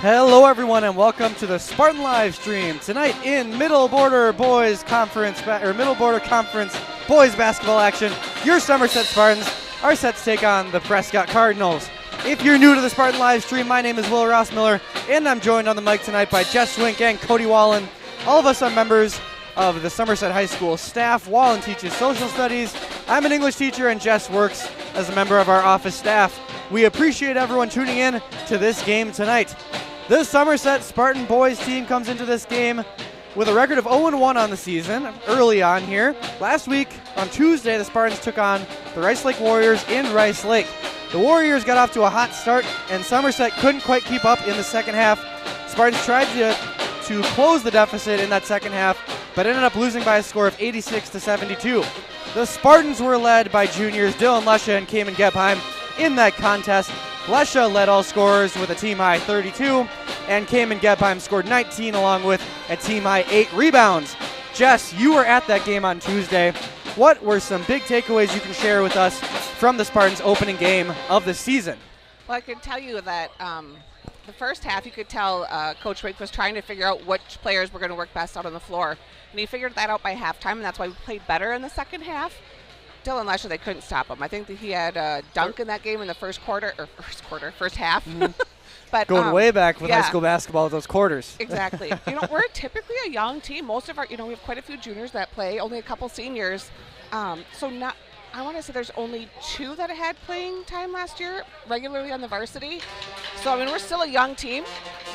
Hello everyone and welcome to the Spartan live stream tonight in Middle Border Conference boys basketball action. Your Somerset Spartans are set to take on the Prescott Cardinals. If you're new to the Spartan live stream, my name is Will Ross Miller and I'm joined on the mic tonight by Jess Swink and Cody Wallen. All of us are members of the Somerset High School staff. Wallen teaches social studies. I'm an English teacher and Jess works as a member of our office staff. We appreciate everyone tuning in to this game tonight. The Somerset Spartan boys team comes into this game with a record of 0-1 on the season early on here. Last week on Tuesday, the Spartans took on the Rice Lake Warriors in Rice Lake. The Warriors got off to a hot start and Somerset couldn't quite keep up in the second half. Spartans tried to close the deficit in that second half, but ended up losing by a score of 86-72. The Spartans were led by juniors Dylan Lesha and Cayman Gebheim in that contest. Lesha led all scorers with a team-high 32, and Cayman Gebheim scored 19 along with a team-high 8 rebounds. Jess, you were at that game on Tuesday. What were some big takeaways you can share with us from the Spartans' opening game of the season? Well, I can tell you that the first half, you could tell Coach Wake was trying to figure out which players were going to work best out on the floor. And he figured that out by halftime, and that's why we played better in the second half. Dylan Lesher, they couldn't stop him. I think that he had a dunk in that game in the first half. Mm-hmm. But going way back with high school basketball, those quarters. Exactly. We're typically a young team. Most of our, we have quite a few juniors that play, only a couple seniors. I want to say there's only 2 that had playing time last year regularly on the varsity. So, we're still a young team,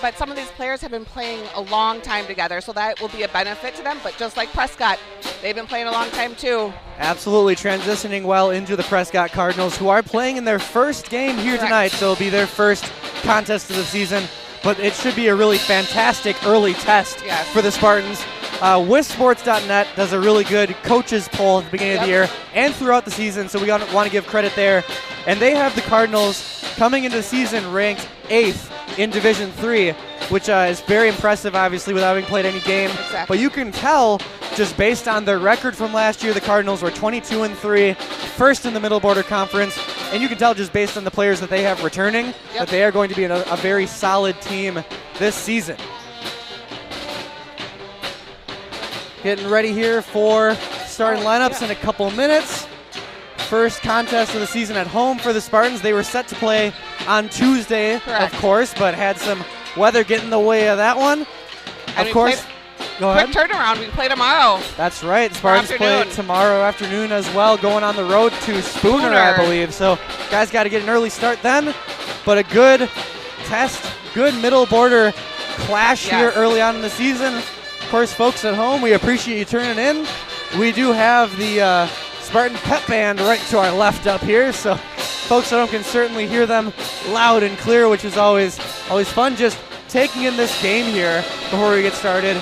but some of these players have been playing a long time together, so that will be a benefit to them. But just like Prescott, they've been playing a long time too. Absolutely, transitioning well into the Prescott Cardinals, who are playing in their first game here tonight, so it'll be their first contest of the season. But it should be a really fantastic early test for the Spartans. WisSports.net does a really good coaches poll at the beginning of the year and throughout the season, so we want to give credit there. And they have the Cardinals coming into the season ranked 8th in Division III, which is very impressive, obviously, without having played any game. Exactly. But you can tell, just based on their record from last year, the Cardinals were 22-3, first in the Middle Border Conference. And you can tell just based on the players that they have returning that they are going to be a very solid team this season. Getting ready here for starting lineups in a couple minutes. First contest of the season at home for the Spartans. They were set to play on Tuesday, of course, but had some weather get in the way of that one. And of course, go ahead. Quick turnaround. We play tomorrow. That's right. Spartans play tomorrow afternoon as well, going on the road to Spooner, I believe. So guys got to get an early start then, but a good test, good middle border clash here early on in the season. Of course, folks at home, we appreciate you tuning in. We do have the Spartan Pep Band right to our left up here, so folks at home can certainly hear them loud and clear, which is always fun. Just taking in this game here before we get started.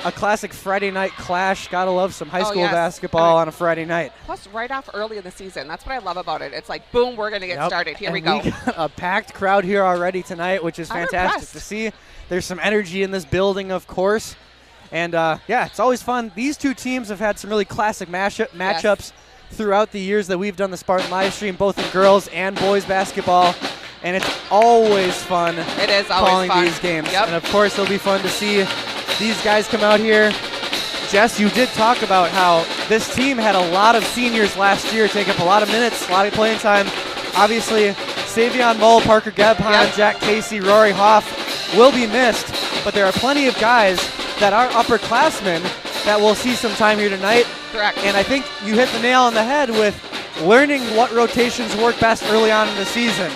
A classic Friday night clash. Gotta love some high school basketball on a Friday night. Plus, right off early in the season. That's what I love about it. It's like, boom, we're going to get started. Here we go. We got a packed crowd here already tonight, which is fantastic to see. There's some energy in this building, of course. And, it's always fun. These two teams have had some really classic matchups throughout the years that we've done the Spartan live stream, both in girls and boys basketball. And it's always fun calling these games. And, of course, it'll be fun to see these guys come out here. Jess, you did talk about how this team had a lot of seniors last year take up a lot of minutes, a lot of playing time. Obviously, Savion Mull, Parker Gebheim, Jack Casey, Rory Hoff will be missed, but there are plenty of guys that are upperclassmen that will see some time here tonight. Correct. And I think you hit the nail on the head with learning what rotations work best early on in the season.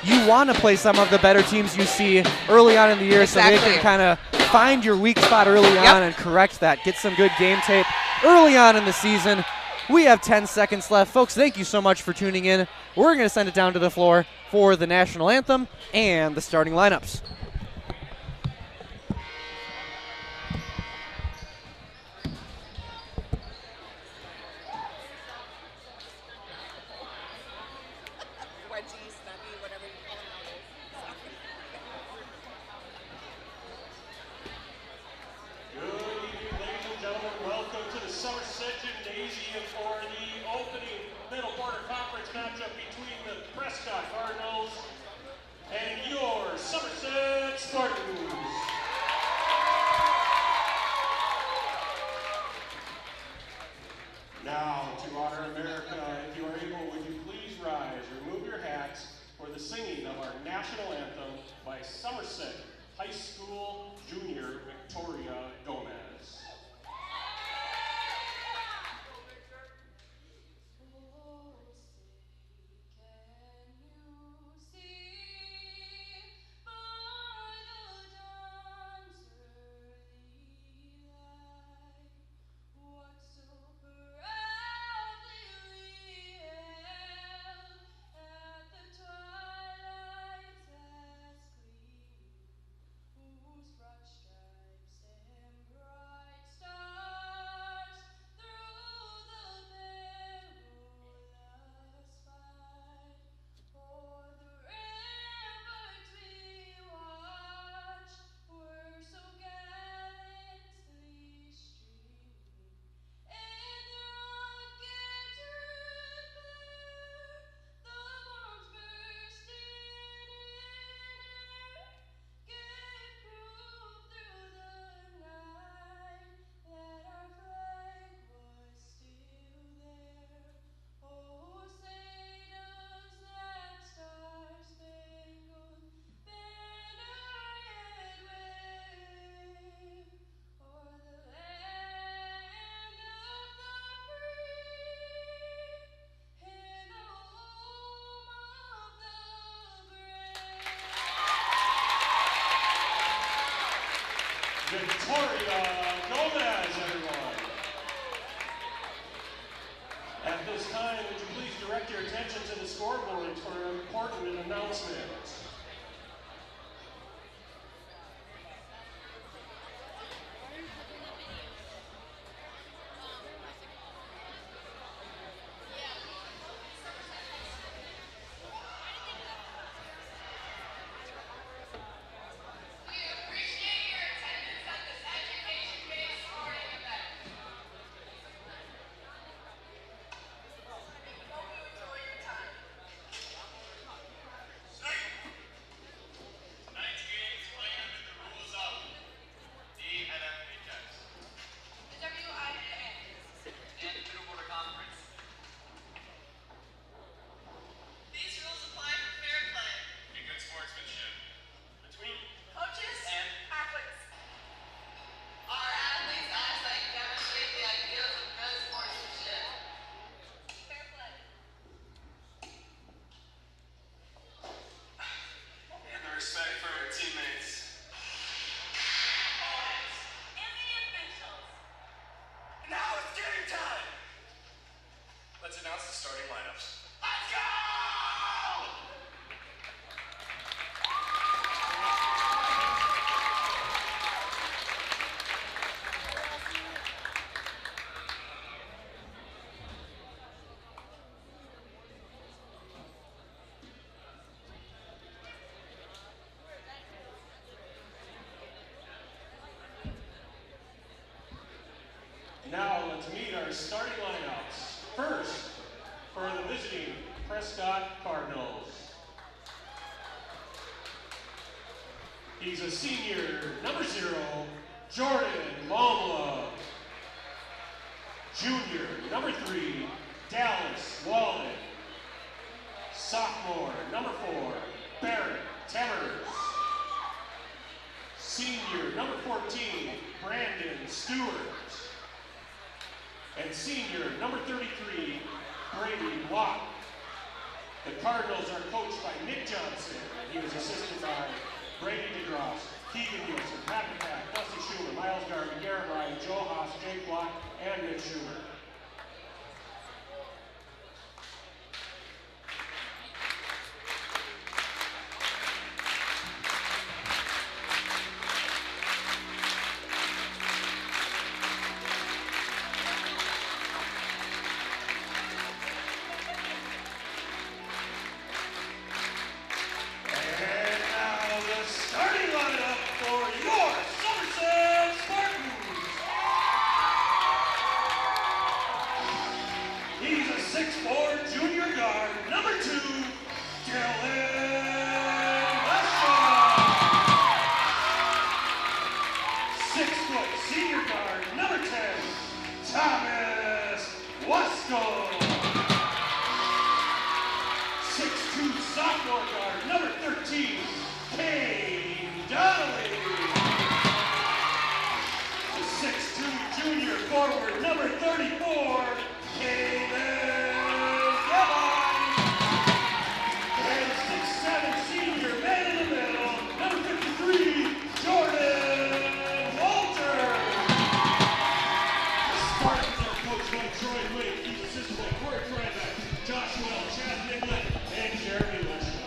You want to play some of the better teams you see early on in the year so they can kind of find your weak spot early on and correct that. Get some good game tape early on in the season. We have 10 seconds left. Folks, thank you so much for tuning in. We're going to send it down to the floor for the national anthem and the starting lineups. Matchup between the Prescott Cardinals and your Somerset Spartans. Now, to honor America, if you are able, would you please rise, remove your hats for the singing of our national anthem by Somerset High School Junior Victoria Gomez. Victoria Gomez, everyone. At this time, would you please direct your attention to the scoreboards for an important announcement. Now let's meet our starting lineups. First, for the visiting Prescott Cardinals. He's a senior, number 0, Jordan Lomlove. Junior, number 3, Dallas Walden. Sophomore, number 4, Barrett Temmers. Senior, number 14, Brandon Stewart. And senior, number 33, Brady Block. The Cardinals are coached by Nick Johnson. He was assisted by Brady DeGrosse, Keegan Nielsen, Pat McCack, Dusty Schumer, Miles Garvey, Garrett Ryan, Joe Haas, Jake Block, and Nick Schumer. Junior guard, number 2, Dylan Westshore. Pascal. 6'2" sophomore guard, number 13, Kane Donnelly. The 6'2" junior forward, number 34, Kaylin Gavin. And 6'7" senior man in the middle, number 53, Jordan Walter. The Spartans are coached by Troy Wade. He's assisted by Corey Freibeck, Josh Well, Chad Niblett, and Jeremy Lesha.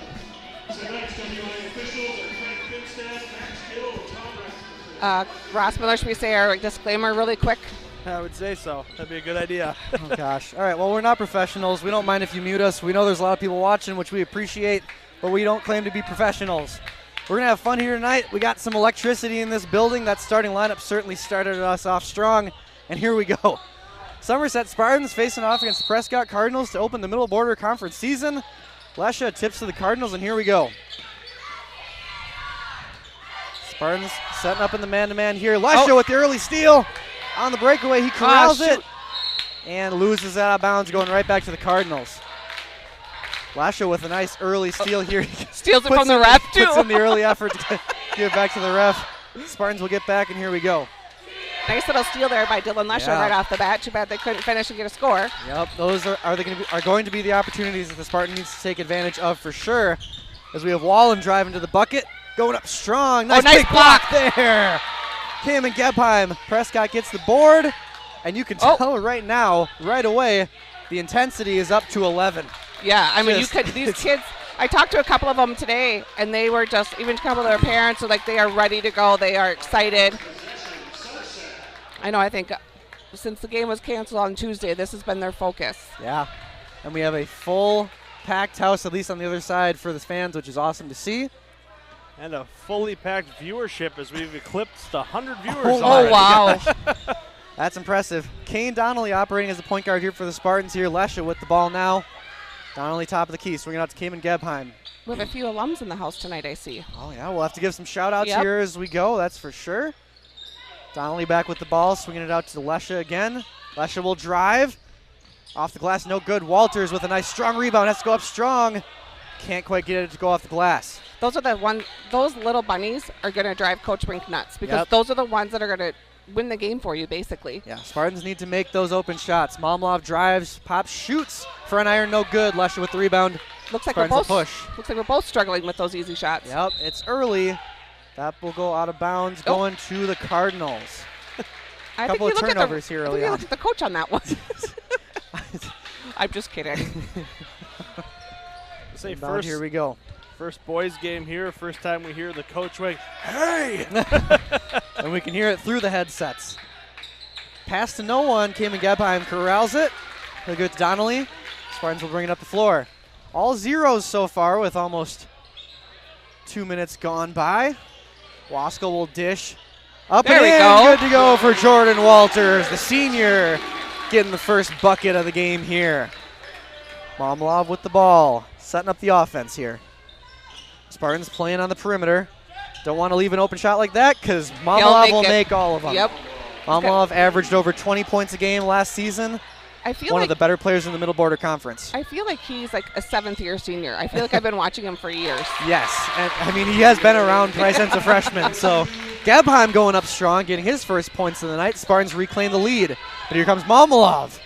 Tonight's WI officials are Frank Finstad, Max Gill, and Tom Rexford. Ross Miller, should we say our disclaimer really quick? I would say so. That'd be a good idea. Oh, gosh. All right, well, we're not professionals. We don't mind if you mute us. We know there's a lot of people watching, which we appreciate, but we don't claim to be professionals. We're going to have fun here tonight. We got some electricity in this building. That starting lineup certainly started us off strong, and here we go. Somerset Spartans facing off against the Prescott Cardinals to open the Middle Border Conference season. Lesha tips to the Cardinals, and here we go. Spartans setting up in the man-to-man here. Lesha with the early steal. On the breakaway, he corrals it and loses it out of bounds, going right back to the Cardinals. Lasha with a nice early steal here. Steals it from the ref, too. Puts in the early effort to give it back to the ref. Spartans will get back, and here we go. Nice little steal there by Dylan Lesher right off the bat. Too bad they couldn't finish and get a score. Yep, those are going to be the opportunities that the Spartan needs to take advantage of for sure. As we have Wallen driving to the bucket, going up strong. Nice big block there. Cam Gebheim. Prescott gets the board, and you can tell right now, right away, the intensity is up to 11. Yeah, I mean, these kids, I talked to a couple of them today, and they were just, even a couple of their parents are like, they are ready to go. They are excited. I know, I think since the game was canceled on Tuesday, this has been their focus. Yeah, and we have a full packed house, at least on the other side, for the fans, which is awesome to see. And a fully packed viewership as we've eclipsed 100 viewers. Oh, wow. That's impressive. Kane Donnelly operating as the point guard here for the Spartans here. Lesha with the ball now. Donnelly top of the key, swinging out to Cayman Gebheim. We have a few alums in the house tonight, I see. Oh, yeah, we'll have to give some shout-outs here as we go, that's for sure. Donnelly back with the ball, swinging it out to Lesha again. Lesha will drive. Off the glass, no good. Walters with a nice strong rebound, has to go up strong. Can't quite get it to go off the glass. Those little bunnies are going to drive Coach Brink nuts because those are the ones that are going to win the game for you, basically. Yeah, Spartans need to make those open shots. Momlov drives, pops, shoots for an iron, no good. Lesha with the rebound. Looks like Spartans looks like we're both struggling with those easy shots. Yep, it's early. That will go out of bounds, going to the Cardinals. A couple of turnovers here early on. Look at the coach on that one. I'm just kidding. Say first, here we go. First boys game here. First time we hear the coach wing, hey! And we can hear it through the headsets. Pass to no one. Cayman Gebheim corrals it. He'll go to Donnelly. Spartans will bring it up the floor. All zeros so far with almost 2 minutes gone by. Waskell will dish. Up there and we in. go. Good to go for Jordan Walters, the senior, getting the first bucket of the game here. Momlov with the ball, setting up the offense here. Spartans playing on the perimeter. Don't want to leave an open shot like that because Momlov will make all of them. Yep. Momlov averaged over 20 points a game last season. I feel one like of the better players in the Middle Border Conference. I feel like he's like a seventh-year senior. I feel like I've been watching him for years. Yes, and I mean he has been around right since a freshman. So Gebheim going up strong, getting his first points of the night. Spartans reclaim the lead, but here comes Momlov.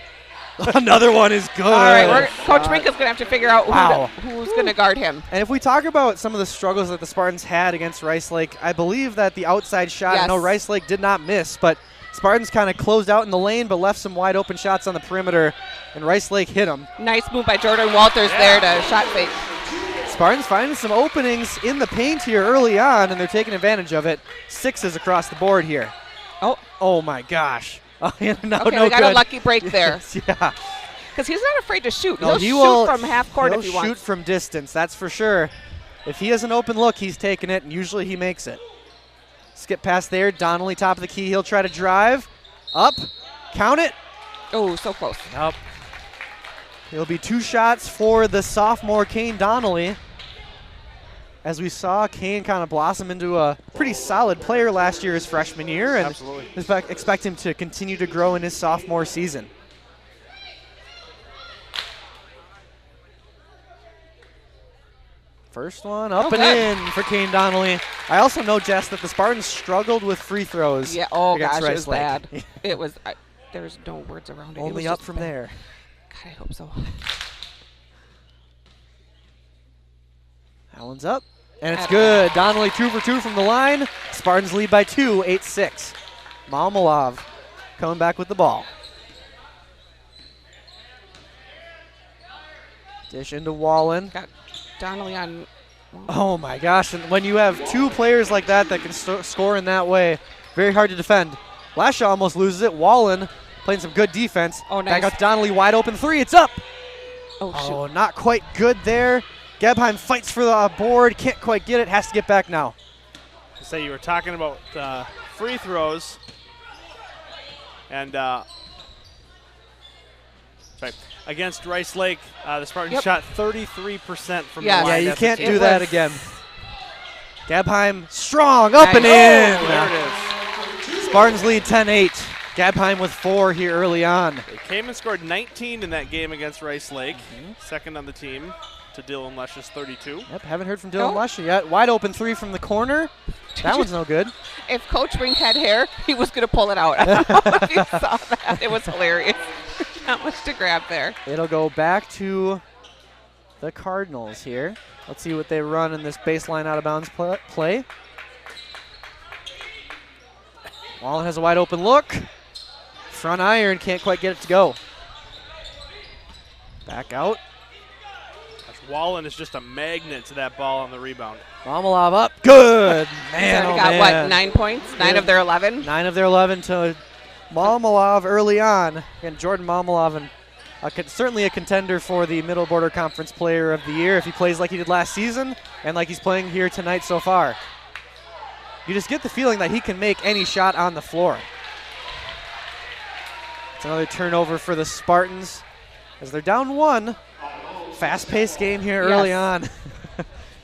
Another one is good. All right, Coach Brink is going to have to figure out who's going to guard him. And if we talk about some of the struggles that the Spartans had against Rice Lake, I believe that the outside shot, I know Rice Lake did not miss, but Spartans kind of closed out in the lane but left some wide open shots on the perimeter, and Rice Lake hit them. Nice move by Jordan Walters there to shot fake. Spartans finding some openings in the paint here early on, and they're taking advantage of it. Sixes across the board here. Oh my gosh. Okay, we got a lucky break there. Yeah. Because he's not afraid to shoot. No, he'll shoot from half court if he wants. wants. He'll shoot from distance, that's for sure. If he has an open look, he's taking it, and usually he makes it. Skip past there. Donnelly top of the key. He'll try to drive. Up. Count it. Oh, so close. Nope. It'll be 2 shots for the sophomore Kane Donnelly. As we saw, Kane kind of blossom into a pretty solid player last year, his freshman year, and expect him to continue to grow in his sophomore season. First one up and in for Kane Donnelly. I also know, Jess, that the Spartans struggled with free throws. Yeah. Oh against gosh, it Rice was Lake. bad. It was. There's no words around it. It Only was up just from bad. there. God, I hope so. That one's up, and it's good. Donnelly 2 for 2 from the line. Spartans lead by 2, 8-6. Malmalov coming back with the ball. Dish into Wallen. Got Donnelly on. Oh my gosh, and when you have two players like that that can score in that way, very hard to defend. Lasha almost loses it. Wallen playing some good defense. Oh, nice. Back out to Donnelly, wide open three, it's up. Oh, shoot. Oh, not quite good there. Gebheim fights for the board, can't quite get it, has to get back now. So you were talking about free throws, and sorry, against Rice Lake, the Spartans shot 33% from the line. Yeah, you That's a can't team. do that again. Gebheim strong, up and Nice. in. There it is. Spartans lead 10-8. Gebheim with 4 here early on. They came and scored 19 in that game against Rice Lake, second on the team to Dylan Lush's 32. Yep, haven't heard from Dylan Lusha yet. Wide open three from the corner. That one's no good. If Coach Wink had hair, he was going to pull it out. I don't know if you saw that. It was hilarious. Not much to grab there. It'll go back to the Cardinals here. Let's see what they run in this baseline out of bounds play. Wallen has a wide open look. Front iron, can't quite get it to go. Back out. Wallen is just a magnet to that ball on the rebound. Malmalov up. Good. Man, So oh we got, man. what, 9 points? 9 of their 11? 9 of their 11 to Malmalov early on. And Jordan Malmalov, and certainly a contender for the Middle Border Conference Player of the Year if he plays like he did last season and like he's playing here tonight so far. You just get the feeling that he can make any shot on the floor. It's another turnover for the Spartans as they're down 1. Fast-paced game here early on.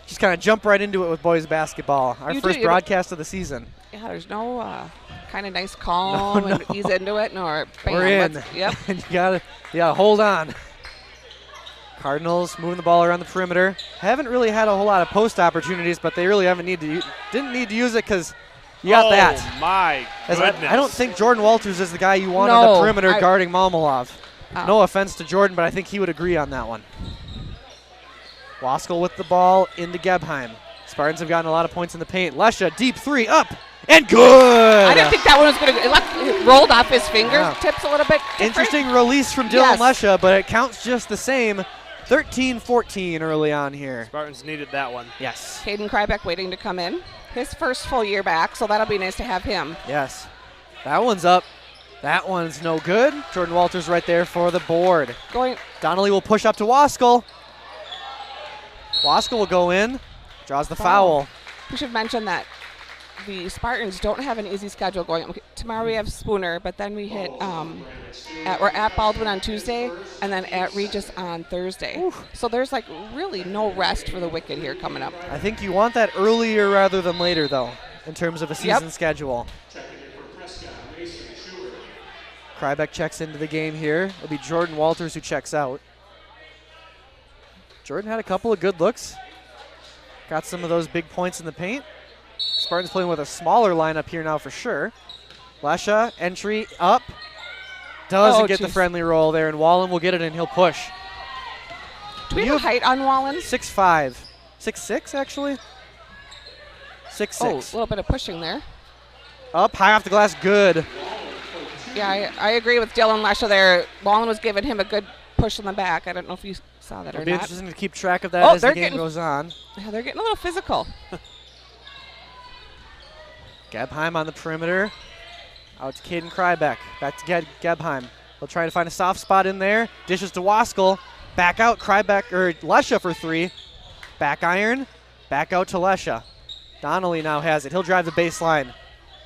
Just kind of jump right into it with boys basketball. Our first broadcast of the season. Yeah, there's no kind of nice calm and ease into it. No, bam, We're in. Yep. And you gotta hold on. Cardinals moving the ball around the perimeter. Haven't really had a whole lot of post opportunities, but they really didn't need to use it because you got that. Oh my goodness. I don't think Jordan Walters is the guy you want on the perimeter guarding Malmalov. No offense to Jordan, but I think he would agree on that one. Waskell with the ball into Gebheim. Spartans have gotten a lot of points in the paint. Lesha, deep three, up, and good! I didn't think that one was going to – it rolled off his fingertips a little bit. Interesting release from Dylan Lesha, but it counts just the same. 13-14 early on here. Spartans needed that one. Yes. Caden Krybeck waiting to come in. His first full year back, so that'll be nice to have him. Yes. That one's up. That one's no good. Jordan Walters right there for the board. Donnelly will push up to Waskell. Waskell will go in, draws the foul. We should mention that the Spartans don't have an easy schedule going. Okay, tomorrow we have Spooner, but then we hit we're at Baldwin on Tuesday and then at Regis on Thursday. Oof. So there's like really no rest for the Wicked here coming up. I think you want that earlier rather than later, though, in terms of a season schedule. Krybeck checks into the game here. It'll be Jordan Walters who checks out. Jordan had a couple of good looks. Got some of those big points in the paint. Spartans playing with a smaller lineup here now for sure. Lesha, entry up. Doesn't get the friendly roll there, and Wallen will get it and he'll push. Do we have a height on Wallen? 6'5". 6'6", actually? 6'6". Oh, a little bit of pushing there. Up, high off the glass, good. Yeah, I agree with Dylan Lesha there. Wallen was giving him a good push in the back. I don't know if you saw that or It'll be not. interesting to keep track of that as the game goes on. Yeah, they're getting a little physical. Gebheim on the perimeter. Out to Caden Krybeck. Back to Gebheim. They'll try to find a soft spot in there. Dishes to Waskell. Back out Krybeck or Lesha for three. Back iron. Back out to Lesha. Donnelly now has it. He'll drive the baseline.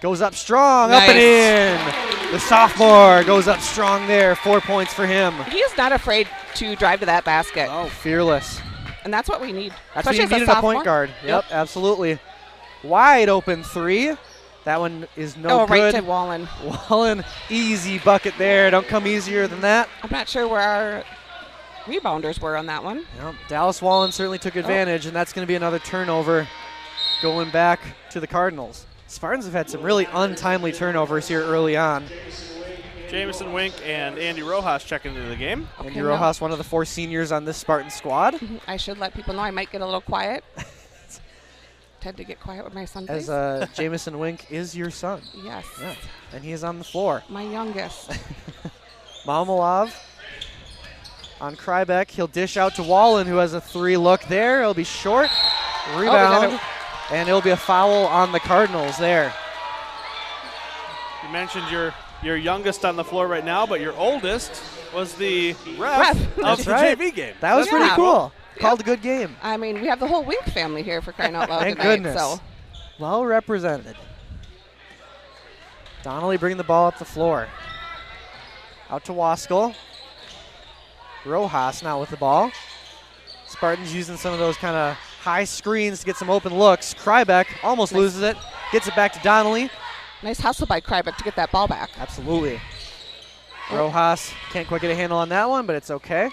Goes up strong. Up and in. The sophomore goes up strong there. 4 points for him. He is not afraid to drive to that basket. Oh, fearless. And that's what we need. That's what you need in a point guard. Yep, absolutely. Wide open three. That one is no good. Right to Wallen. Wallen, easy bucket there. Don't come easier than that. I'm not sure where our rebounders were on that one. Yep. Dallas Wallen certainly took advantage, and that's going to be another turnover going back to the Cardinals. Spartans have had some really untimely turnovers here early on. Jamison Wink and Andy Rojas checking into the game. Okay, Andy Rojas, one of the 4 seniors on this Spartan squad. I should let people know I might get a little quiet. Tend to get quiet with my son, please. As Jamison Wink is your son. Yes. Yeah. And he is on the floor. My youngest. Malmalov on Krybeck. He'll dish out to Wallen, who has a 3 look there. It'll be short. Rebound. And it'll be a foul on the Cardinals there. You mentioned your youngest on the floor right now, but your oldest was the ref of That's the right. JV game. That was pretty Yeah. cool. Called a good game. I mean, we have the whole Wink family here for crying out loud Thank tonight. goodness. So Well represented. Donnelly bringing the ball up the floor. Out to Waskell. Rojas now with the ball. Spartans using some of those kind of high screens to get some open looks. Krybeck almost loses it. Gets it back to Donnelly. nice hustle by Krybeck to get that ball back. Absolutely. Rojas can't quite get a handle on that one, but it's okay.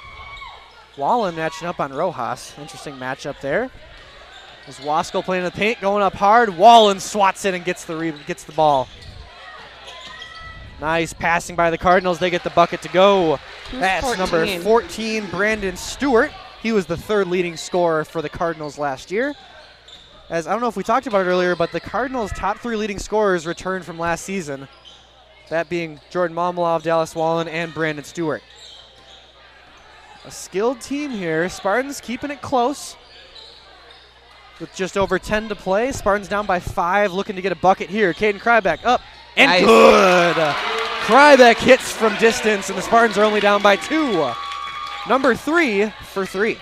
Wallen matching up on Rojas. Interesting matchup there. As Waskell playing in the paint, going up hard. Wallen swats it and gets the ball. Nice passing by the Cardinals. They get the bucket to go. That's 14? number 14, Brandon Stewart. He was the 3rd leading scorer for the Cardinals last year. As I don't know if we talked about it earlier, but the Cardinals' top 3 leading scorers returned from last season. That being Jordan Malmalov, Dallas Wallen, and Brandon Stewart. A skilled team here. Spartans keeping it close. With just over 10 to play. Spartans down by 5, looking to get a bucket here. Caden Krybeck up and Nice. good. Krybeck hits from distance, and the Spartans are only down by 2. Number 3 for 3.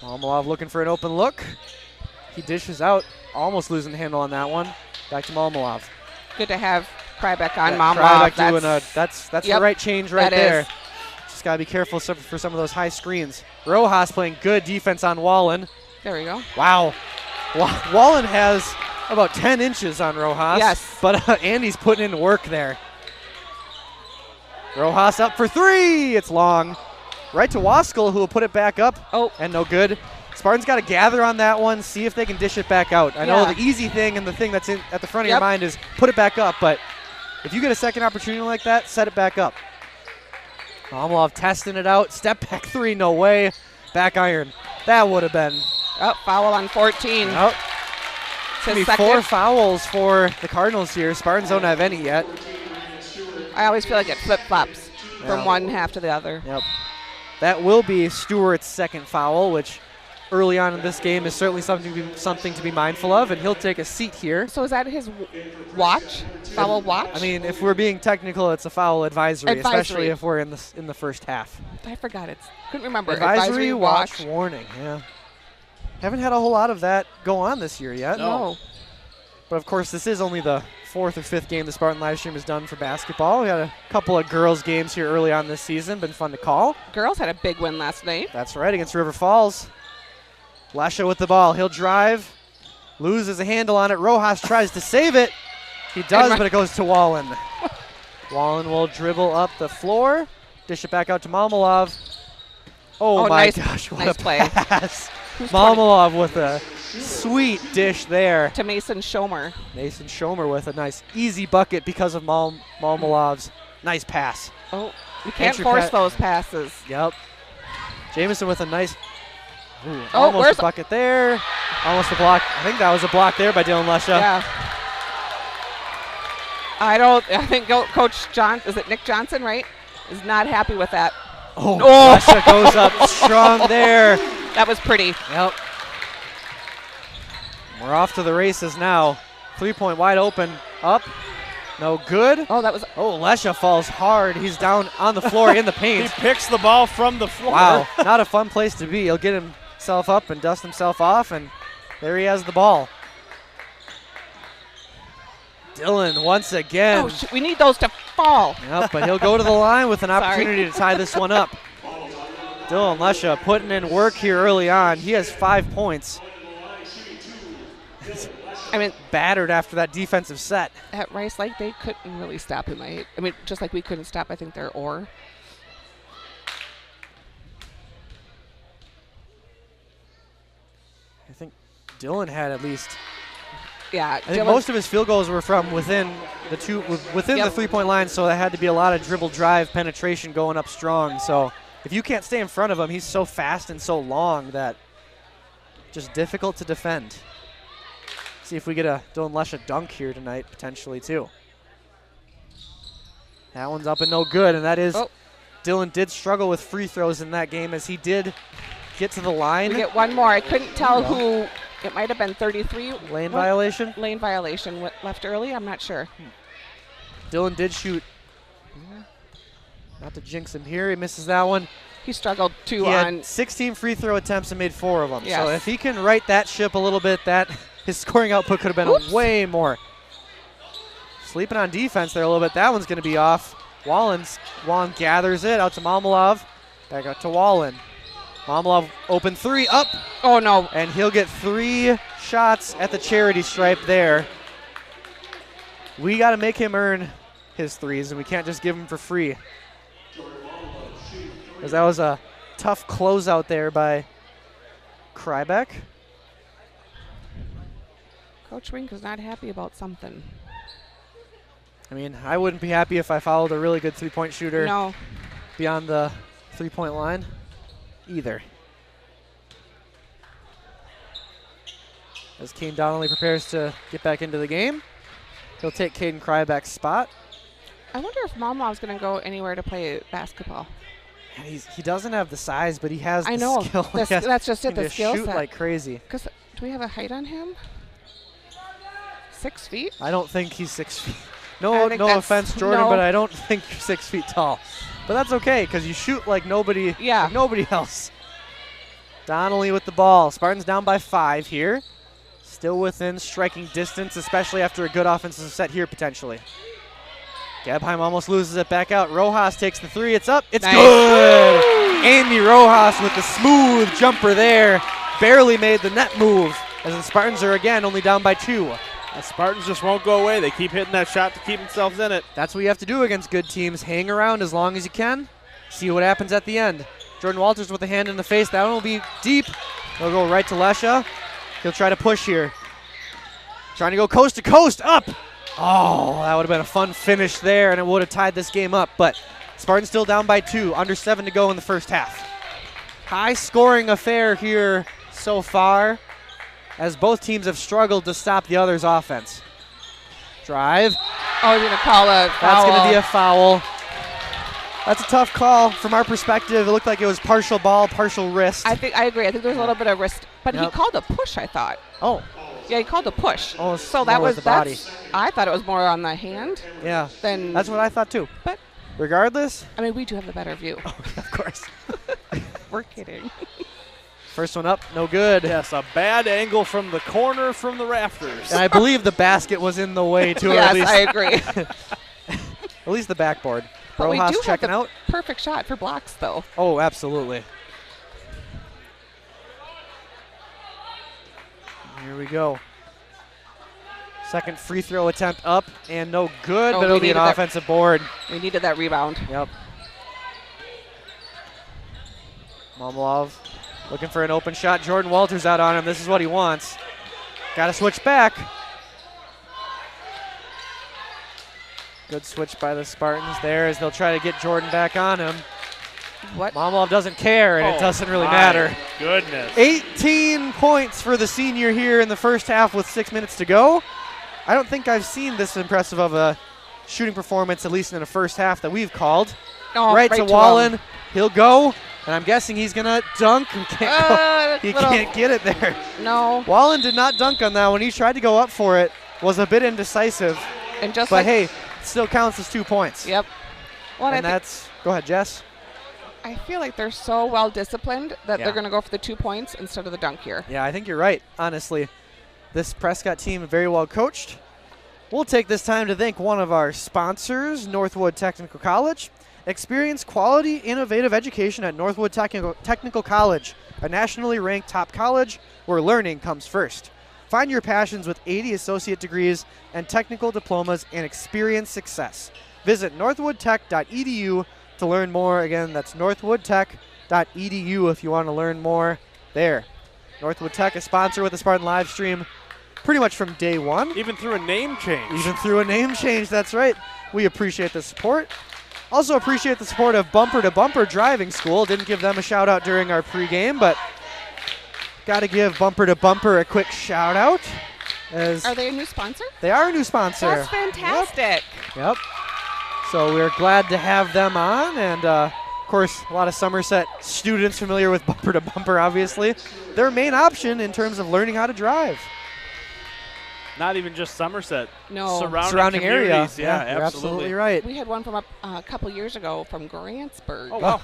Malmalov looking for an open look. He dishes out, almost losing the handle on that one. Back to Malmalov. Good to have Krybeck on Krybeck Malmalov. doing that's the Yep, right change right that there. is. Just got to be careful for some of those high screens. Rojas playing good defense on Wallen. There we go. Wow. Wallen has about 10 inches on Rojas. Yes. But Andy's putting in work there. Rojas up for 3. It's long. Right to Waskell, who will put it back up. Oh. And no good. Spartans got to gather on that one, see if they can dish it back out. I know Yeah. the easy thing and the thing that's at the front of your Yep. mind is put it back up, but if you get a second opportunity like that, set it back up. Malmalov testing it out. Step back 3, no way. Back iron. That would have been. Oh, foul on 14. Oh, It's gonna his be second. 4 fouls for the Cardinals here. Spartans don't have any yet. I always feel like it flip-flops from Yeah. one half to the other. Yep. That will be Stewart's second foul, which early on in this game is certainly something to be mindful of, and he'll take a seat here. So is that his watch? Foul watch? I mean, if we're being technical, it's a foul advisory, Advisory. especially if we're in the first half. I forgot it. Couldn't remember. Advisory watch warning. Yeah. Haven't had a whole lot of that go on this year yet. No. But of course, this is only the 4th or 5th game the Spartan live stream has done for basketball. We had a couple of girls games here early on this season. Been fun to call. Girls had a big win last night. That's right, against River Falls. Lesha with the ball. He'll drive. Loses a handle on it. Rojas tries to save it. He does, but it goes to Wallen. Wallen will dribble up the floor. Dish it back out to Malmalov. Oh my gosh, what nice a play. pass. Malmalov with a sweet dish there. To Mason Schomer. Mason Schomer with a nice easy bucket because of Malmalov's nice pass. Oh, you can't Entry force those passes. Yep. Jamison with a nice, Oh, almost where's a bucket there. Almost a block. I think that was a block there by Dylan Lesha. Yeah. I think Coach John, is it Nick Johnson, right? Is not happy with that. Oh, Lesha goes up strong there. That was pretty. Yep. We're off to the races now. 3-point wide open. Up. No good. Oh, that was. Oh, Lesha falls hard. He's down on the floor in the He paint. picks the ball from the floor. Wow. Not a fun place to be. He'll get himself up and dust himself off, and there he has the ball. Dylan once again. Oh, we need those to fall. Yep, but he'll go to the line with an opportunity to tie this one up. Dylan Lesha putting in work here early on. He has 5 points. I mean, battered after that defensive set. at Rice Lake, they couldn't really stop him. I mean, just like we couldn't stop, I think, their Orr. I think Dylan had at least. Yeah, I think most of his field goals were from within the Yep. 3-point line, so that had to be a lot of dribble drive penetration going up strong. So if you can't stay in front of him, he's so fast and so long that just difficult to defend. See if we get a Dylan Lesha dunk here tonight, potentially too. That one's up and no good, and that is Dylan did struggle with free throws in that game as he did get to the line. We get one more. I couldn't tell who. It might have been 33. Lane violation? Lane violation left early. I'm not sure. Dylan did shoot. Not to jinx him here. He misses that one. He struggled too He on had 16 free throw attempts and made 4 of them. Yes. So if he can right that ship a little bit, his scoring output could have been way more. Sleeping on defense there a little bit. That one's going to be off. Wallen gathers it out to Momolov. Back out to Wallen. Momolov open 3 up. Oh no. And he'll get 3 shots at the charity stripe there. We got to make him earn his threes, and we can't just give him for free. Because that was a tough closeout there by Krybeck. Coach Wink is not happy about something. I mean, I wouldn't be happy if I followed a really good three-point shooter beyond the three-point line either. As Kane Donnelly prepares to get back into the game, he'll take Caden Krybeck's spot. I wonder if Momlov's going to go anywhere to play basketball. And he doesn't have the size, but he has the skill. That's just it, the skill shoot set. like crazy. Because do we have a height on him? 6 feet? I don't think he's 6 feet. No offense, Jordan, but I don't think you're 6 feet tall. But that's okay, because you shoot like nobody, like nobody else. Donnelly with the ball. Spartans down by 5 here. Still within striking distance, especially after a good offensive set here potentially. Gabheim almost loses it back out. Rojas takes the 3. It's up. It's good. Amy Rojas with the smooth jumper there. Barely made the net move as the Spartans are again only down by 2. The Spartans just won't go away. They keep hitting that shot to keep themselves in it. That's what you have to do against good teams. Hang around as long as you can. See what happens at the end. Jordan Walters with a hand in the face. That one will be deep. They'll go right to Lesha. He'll try to push here. Trying to go coast to coast. Up. Oh, that would have been a fun finish there, and it would have tied this game up. But Spartans still down by 2. Under 7 to go in the first half. High scoring affair here so far, as both teams have struggled to stop the other's offense. Drive. Oh, you're going to call a foul. That's going to be a foul. That's a tough call from our perspective. It looked like it was partial ball, partial wrist. I agree. I think there was a little bit of wrist, but he called a push, I thought. Oh. Yeah, he called a push. Oh, so that was the body. I thought it was more on the hand. Yeah. Than that's what I thought too. But regardless, I mean, we do have the better view. Oh, of course. We're kidding. First one up, no good. Yes, a bad angle from the corner from the rafters. And I believe the basket was in the way too. Yes, at least. I agree. At least the backboard. But Rojas we do checking have the out. perfect shot for blocks, though. Oh, absolutely. Here we go. Second free throw attempt up and no good, but it'll be an offensive board. We needed that rebound. Yep. Momolov looking for an open shot. Jordan Walters out on him. This is what he wants. Got to switch back. Good switch by the Spartans there as they'll try to get Jordan back on him. What? Momolov doesn't care, and it doesn't really matter. Goodness. 18 points for the senior here in the first half with 6 minutes to go. I don't think I've seen this impressive of a shooting performance, at least in the first half that we've called. Oh, right to Wallen. He'll go, and I'm guessing he's going to dunk. And he can't get it there. No. Wallen did not dunk on that one. He tried to go up for it, was a bit indecisive. And just but hey, it still counts as 2 points. Yep. Well, and that's – go ahead, Jess. I feel like they're so well disciplined that they're going to go for the 2 points instead of the dunk here. Yeah, I think you're right, honestly. This Prescott team is very well coached. We'll take this time to thank one of our sponsors, Northwood Technical College. Experience quality, innovative education at Northwood Technical College, a nationally ranked top college where learning comes first. Find your passions with 80 associate degrees and technical diplomas and experience success. Visit northwoodtech.edu to learn more. Again, that's northwoodtech.edu if you want to learn more there. Northwood Tech, a sponsor with the Spartan live stream pretty much from day one. Even through a name change. Even through a name change, that's right. We appreciate the support. Also appreciate the support of Bumper to Bumper Driving School. Didn't give them a shout out during our pregame, but got to give Bumper to Bumper a quick shout out. Are they a new sponsor? They are a new sponsor. That's fantastic. Yep. So we're glad to have them on, and of course, a lot of Somerset students familiar with Bumper to Bumper, obviously. Their main option in terms of learning how to drive. Not even just Somerset. No. Surrounding area. Yeah, you're absolutely right. We had one from a couple years ago from Grantsburg. Oh, wow.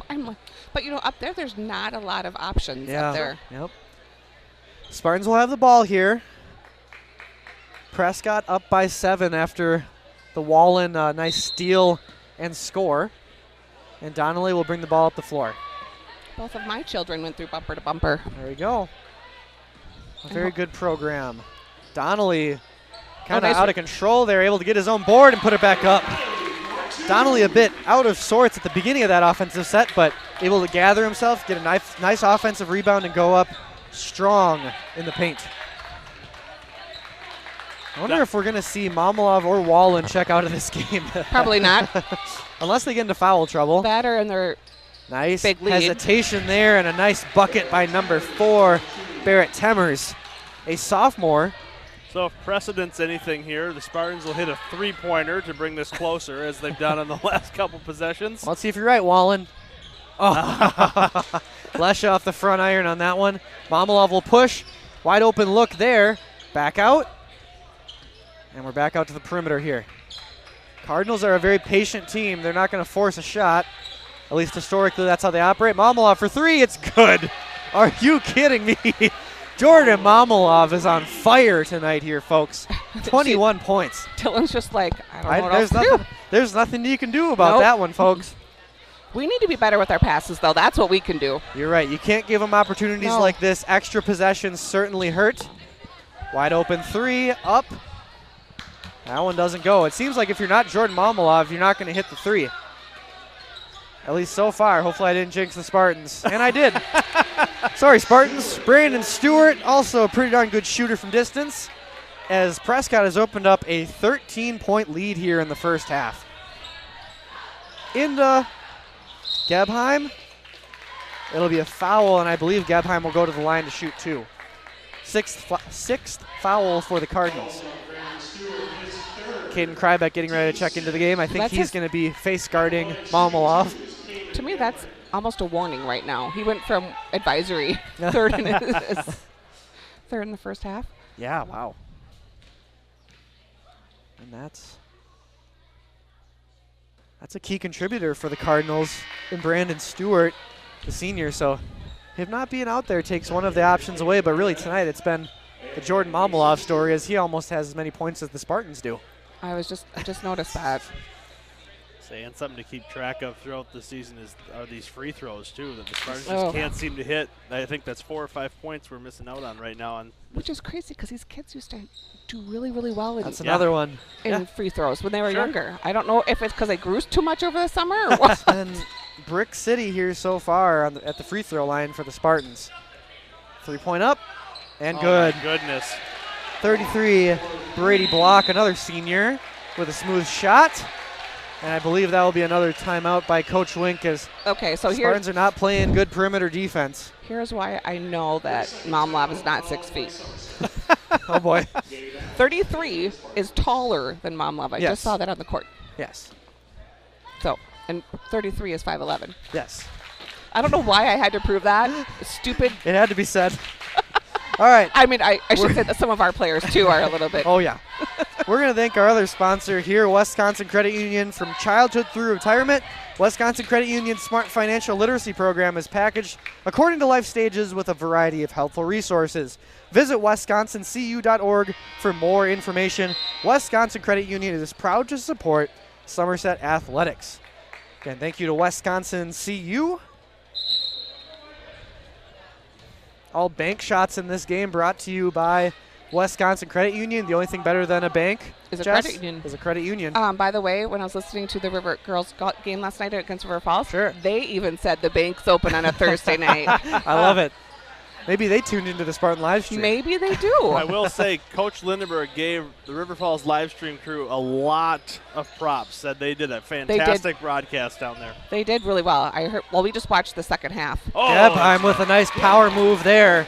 I'm like, but up there, there's not a lot of options up there. Yep. Spartans will have the ball here. Prescott up by 7 after the Wallen nice steal and score. And Donnelly will bring the ball up the floor. Both of my children went through Bumper to Bumper. There we go. A very good program. Donnelly kind of out of control there, able to get his own board and put it back up. Donnelly a bit out of sorts at the beginning of that offensive set, but able to gather himself, get a nice offensive rebound, and go up strong in the paint. I wonder if we're going to see Momolov or Wallen check out of this game. Probably not. Unless they get into foul trouble. That or in their nice big lead. Hesitation there, and a nice bucket by number 4, Barrett Temmers, a sophomore. So if precedent's anything here, the Spartans will hit a three-pointer to bring this closer, as they've done on the last couple possessions. Let's see if you're right, Wallen. Oh, flesh off the front iron on that one. Momolov will push. Wide open look there. Back out. And we're back out to the perimeter here. Cardinals are a very patient team. They're not going to force a shot. At least historically, that's how they operate. Momolov for 3. It's good. Are you kidding me? Jordan Momolov is on fire tonight here, folks. 21 points. Dylan's just like, I don't know what else to do. There's nothing you can do about that one, folks. We need to be better with our passes, though. That's what we can do. You're right. You can't give them opportunities like this. Extra possessions certainly hurt. Wide open 3, up. That one doesn't go. It seems like if you're not Jordan Momolov, you're not going to hit the 3. At least so far. Hopefully I didn't jinx the Spartans. And I did. Sorry, Spartans. Brandon Stewart, also a pretty darn good shooter from distance, as Prescott has opened up a 13-point lead here in the first half. Into Gebheim. It'll be a foul, and I believe Gebheim will go to the line to shoot 2. Sixth foul for the Cardinals. Caden Krybeck getting ready to check into the game. I think he's going to be face guarding Momolov. To me, that's almost a warning right now. He went from advisory third in the first half. Yeah, wow. And that's a key contributor for the Cardinals in Brandon Stewart, the senior. So him not being out there takes one of the options away, but really tonight it's been the Jordan Momolov story, as he almost has as many points as the Spartans do. I just noticed that. And something to keep track of throughout the season are these free throws, too, that the Spartans just can't seem to hit. I think that's 4 or 5 points we're missing out on right now. Which is crazy, because these kids used to do really, really well in, that's another one. In free throws when they were younger. I don't know if it's because they grew too much over the summer or what. And Brick City here so far at the free throw line for the Spartans. 3-point up, and good. My goodness. 33, Brady Block, another senior, with a smooth shot. And I believe that will be another timeout by Coach Wink, as Spartans are not playing good perimeter defense. Here's why I know that Momolov is not 6 feet. Oh, boy. 33 is taller than Momolov. I just saw that on the court. Yes. So, and 33 is 5'11". Yes. I don't know why I had to prove that. Stupid. It had to be said. All right. I mean, I should say that some of our players, too, are a little bit. Oh, yeah. We're going to thank our other sponsor here, Wisconsin Credit Union. From childhood through retirement, Wisconsin Credit Union's Smart Financial Literacy Program is packaged according to life stages with a variety of helpful resources. Visit wisconsincu.org for more information. Wisconsin Credit Union is proud to support Somerset Athletics. Again, thank you to Wisconsin CU. All bank shots in this game brought to you by Wisconsin Credit Union. The only thing better than a bank Is a Jess, credit union. Is a credit union. By the way, when I was listening to the River Girls game last night against River Falls, Sure. they even said the bank's open on a Thursday night. I love it. Maybe they tuned into the Spartan live stream. Maybe they do. I will say Coach Lindenberg gave the River Falls live stream crew a lot of props. Said they did a fantastic broadcast down there. They did really well. I heard. Well, we just watched the second half. Oh, Gebheim with a nice power move there.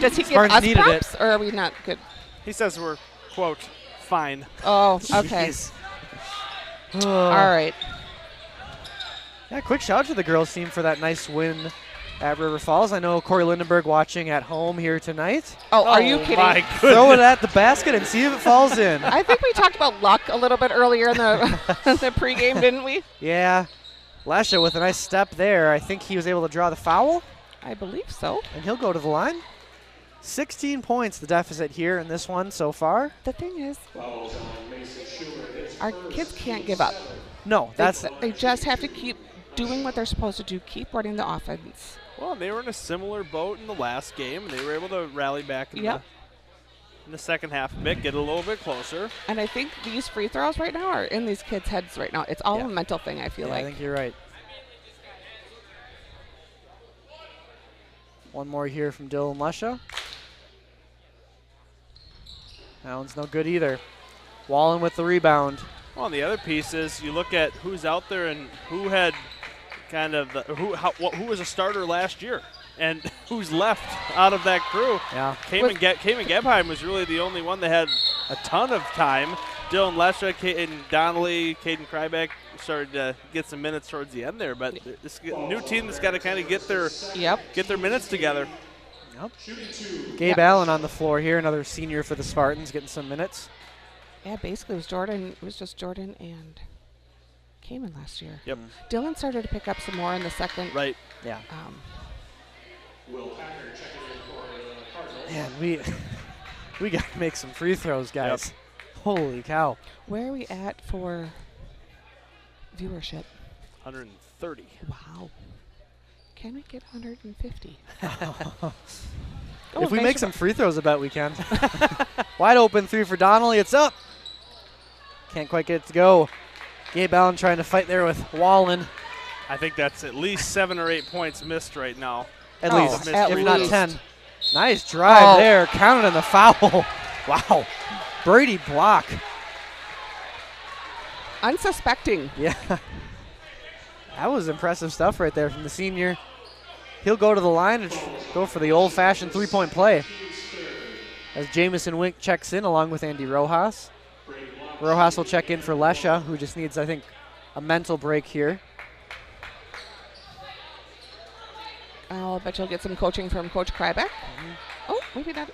Does he Spartans give us needed props, or are we not good? he says we're, quote, fine. Oh, okay. Jeez. All right. Yeah, quick shout out to the girls team for that nice win at River Falls. I know Corey Lindenberg watching at home here tonight. Oh, are you kidding? My goodness. Throw it at the basket and see if it falls in. I think we talked about luck a little bit earlier in the the pregame, didn't we? Yeah. Lesha with a nice step there. I think he was able to draw the foul, I believe so. and he'll go to the line. 16 points the deficit here in this one so far. The thing is, Fouls on Mason Schuler. His our first kids can't team give up. seven. No, that's They just have to keep doing what they're supposed to do. Keep running the offense. Well, they were in a similar boat in the last game, and they were able to rally back in, in the second half a bit, get a little bit closer. And I think these free throws right now are in these kids' heads right now. It's all Yeah. a mental thing, I feel yeah, like. I think you're right. One more here from Dylan Lesha. That one's no good either. Wallen with the rebound. Well, and the other piece is you look at who's out there and who had kind of who was a starter last year and who's left out of that crew. Yeah. Cayman Gebheim was really the only one that had a ton of time. Dylan Lesha, Caden Donnelly, Caden Krybeck started to get some minutes towards the end there, but this new team that's got to kind of get their minutes together. Yep. Gabe Allen on the floor here, another senior for the Spartans, getting some minutes. Yeah, basically it was Jordan. It was just Jordan and Cayman last year. Yep. Dylan started to pick up some more in the second. Right. Yeah. Will Packer checking in for the Cardinals. Man, we got to make some free throws, guys. Yep. Holy cow. Where are we at for viewership? 130. Wow. Can we get 150? If we make some free throws, I bet we can. Wide open three for Donnelly. It's up. Can't quite get it to go. Gabe Allen trying to fight there with Wallen. I think that's at least 7 or 8 points missed right now. At Oh, least, at if not least. 10. Nice drive Oh. there. Counted in the foul. Wow. Brady block. Unsuspecting. Yeah. That was impressive stuff right there from the senior. He'll go to the line and go for the old-fashioned three-point play. As Jamison Wink checks in along with Andy Rojas. Rojas will check in for Lesha, who just needs, I think, a mental break here. I'll bet you'll get some coaching from Coach Krybeck. Oh, maybe not.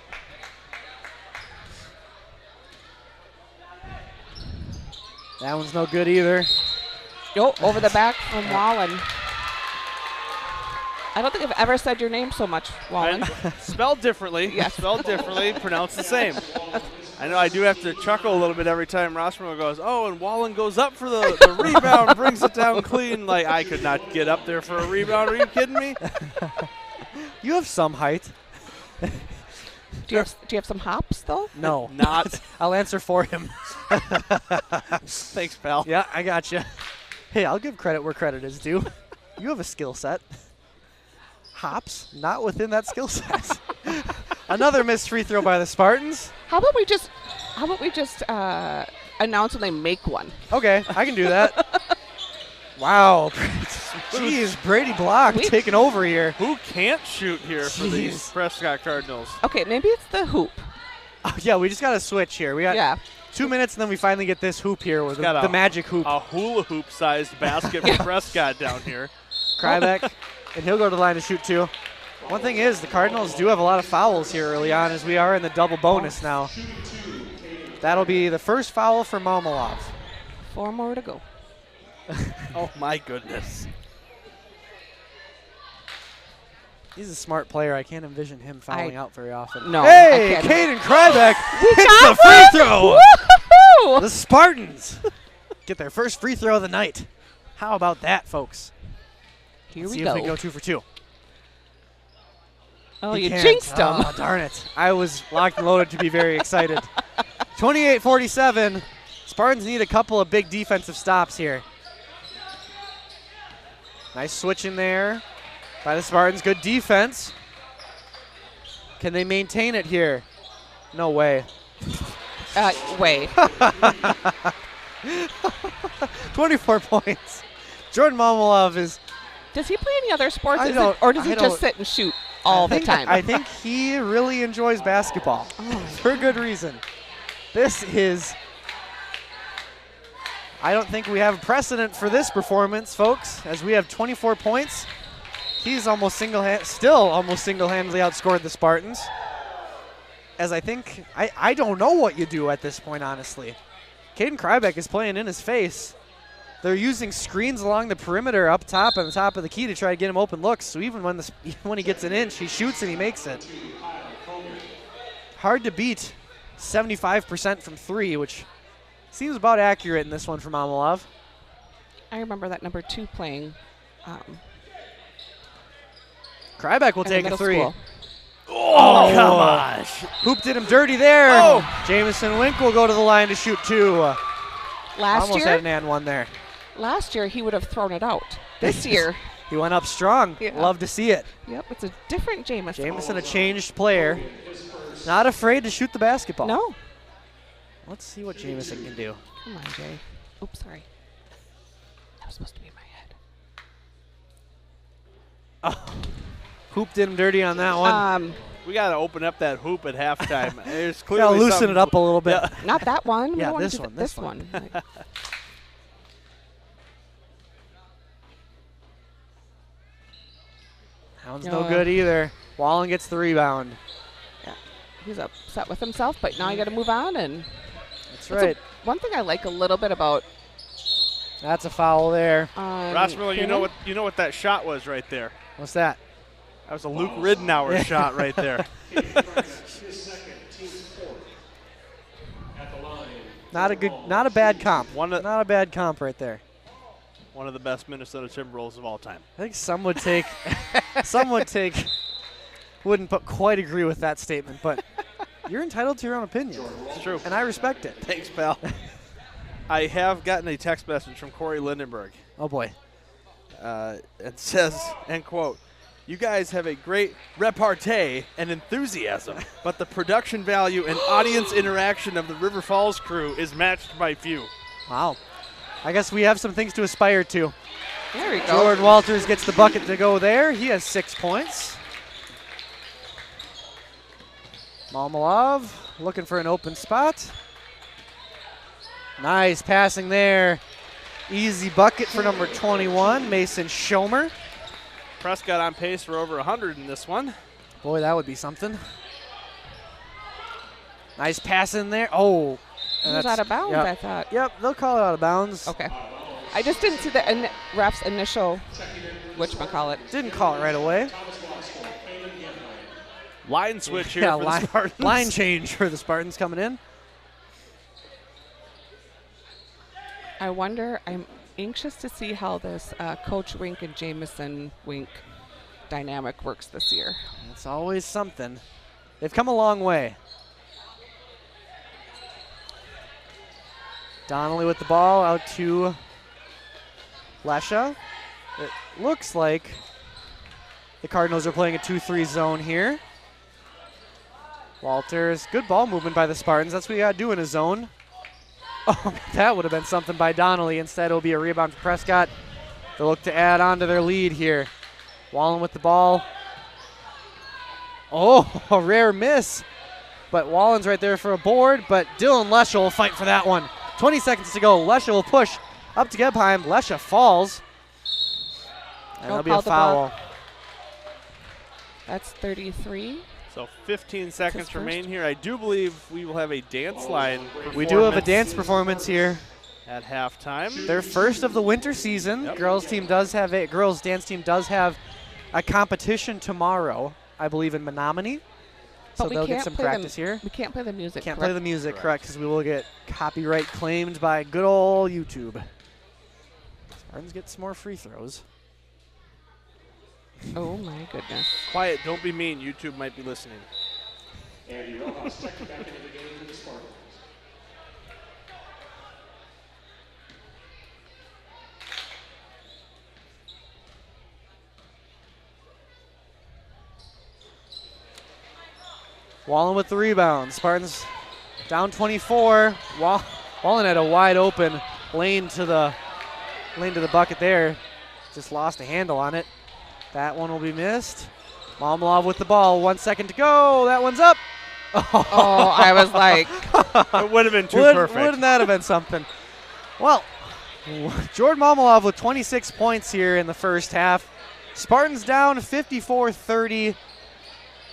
That one's no good either. Oh, over the back from Wallen. I don't think I've ever said your name so much, Wallen. Spelled differently. Yes. Spelled differently, pronounced the same. I know I do have to chuckle a little bit every time Rossman goes, oh, and Wallen goes up for the rebound, brings it down clean. Like, I could not get up there for a rebound. Are you kidding me? You have some height. Do you have some hops, though? No. Not. I'll answer for him. Thanks, pal. Yeah, I got you. Hey, I'll give credit where credit is due. You have a skill set. Hops, not within that skill set. Another missed free throw by the Spartans. How about we just announce when they make one? Okay, I can do that. Wow. Jeez, Brady Block taking over here. Who can't shoot here for these Jeez. Prescott Cardinals? Okay, maybe it's the hoop. Oh, yeah, we just got to switch here. We got Yeah. 2 minutes, and then we finally get this hoop here with got the magic hoop. A hula hoop-sized basket for Prescott down here. Krybeck, and he'll go to the line to shoot two. One thing is, the Cardinals do have a lot of fouls here early on, as we are in the double bonus now. That'll be the first foul for Marmelov. 4 more to go. Oh, my goodness. He's a smart player. I can't envision him fouling out very often. No, Hey, I can't. Caden Krybeck hits got the free throw. Woo-hoo! The Spartans get their first free throw of the night. How about that, folks? Here Let's we see go. if we go 2 for 2. Oh, He you can't. jinxed him. Oh, darn it. I was locked and loaded to be very excited. 28-47. Spartans need a couple of big defensive stops here. Nice switch in there by the Spartans. Good defense. Can they maintain it here? No way. Way. 24 points. Jordan Momolov is... Does he play any other sports? Or does he I just don't- sit and shoot all the time? I think he really enjoys basketball for good reason. This is... I don't think we have a precedent for this performance, folks, as we have 24 points. He's still almost single-handedly outscored the Spartans. As I think, I don't know what you do at this point, honestly. Caden Krybeck is playing in his face. They're using screens along the perimeter up top on the top of the key to try to get him open looks. So even when he gets an inch, he shoots and he makes it. Hard to beat 75% from three, which seems about accurate in this one from Momolov. I remember that number 2 playing. Krybeck will in the take a middle three. school. Oh, come on. Hoop did him dirty there. Oh. Jamison Wink will go to the line to shoot two. Last Almost had an and one there. Last year, he would have thrown it out. This year, He went up strong. Yeah. Love to see it. yep, it's a different Jamison. Jamison, a changed player. Not afraid to shoot the basketball. No. Let's see what Jamison can do. Come on, Jay. Oops, sorry. That was supposed to be in my head. Oh. Hoop did him dirty on that one. We got to open up that hoop at halftime. There's Gotta clearly loosen something- it up a little bit. Yeah. Not that one. We Yeah, don't wanna this do one, This this one. one. That one's No. no good either. Wallen gets the rebound. He's upset with himself, but now you got to move on. And That's that's right. one thing I like a little bit about That's a foul there. Ross Miller, you know what that shot was right there. What's that? That was a Luke Ridenour shot right there. His second, team's fourth. At the line. Not a bad comp. One of- Not a bad comp right there. One of the best Minnesota Timberwolves of all time. I think some would take, wouldn't quite agree with that statement, but you're entitled to your own opinion, It's true. and I respect it. Thanks, pal. I have gotten a text message from Corey Lindenberg. Oh boy. It says, end quote, "You guys have a great repartee and enthusiasm, but the production value and audience interaction of the River Falls crew is matched by few." Wow. I guess we have some things to aspire to. there we go. Jordan Walters gets the bucket to go there. He has 6 points. Momolov looking for an open spot. Nice passing there. Easy bucket for number 21, Mason Schomer. Prescott on pace for over 100 in this one. Boy, that would be something. Nice pass in there. Oh. He was out of bounds, Yep. I thought. Yep, they'll call it out of bounds. Okay. I just didn't see the ref's initial, whatchamacallit. Didn't call it right away. Line switch here Yeah, for the Spartans. line change for the Spartans coming in. I wonder, I'm anxious to see how this Coach Wink and Jamison Wink dynamic works this year. It's always something. They've come a long way. Donnelly with the ball out to Lesha. It looks like the Cardinals are playing a 2-3 zone here. Walters, good ball movement by the Spartans. That's what you got to do in a zone. Oh, that would have been something by Donnelly. Instead, it'll be a rebound for Prescott. They'll look to add on to their lead here. Wallen with the ball. Oh, a rare miss. But Wallen's right there for a board, but Dylan Lesha will fight for that one. 20 seconds to go. Lesha will push up to Gebheim. Lesha falls. And Don't that'll be a call the foul. ball. That's 33. So 15 seconds first. remain here. I do believe we will have a dance line. We do have a performance dance performance here. at halftime. Their first of the winter season. Yep. Girls dance team does have a competition tomorrow, I believe in Menominee. So But we they'll get can't some play the- practice here. We can't play the music. Can't correct? play the music, correct, because we will get copyright claimed by good old YouTube. Spartans get some more free throws. Oh my goodness. Quiet, don't be mean. YouTube might be listening. Andy Rojas checking back into the game for the Spartans. Wallen with the rebound. Spartans down 24. Wallen had a wide open lane to the bucket there. Just lost a handle on it. That one will be missed. Momlov with the ball. 1 second to go. That one's up. Oh, I was like, It would have been too perfect. Wouldn't that have been something? Well, Jordan Momlov with 26 points here in the first half. Spartans down 54-30.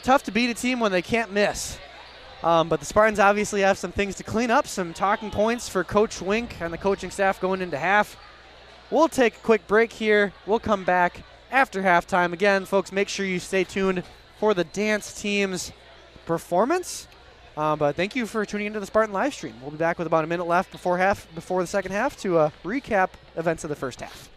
Tough to beat a team when they can't miss. But the Spartans obviously have some things to clean up, some talking points for Coach Wink and the coaching staff going into half. We'll take a quick break here. We'll come back after halftime. Again, folks, make sure you stay tuned for the dance team's performance. But thank you for tuning into the Spartan live stream. We'll be back with about a minute left before the second half to recap events of the first half.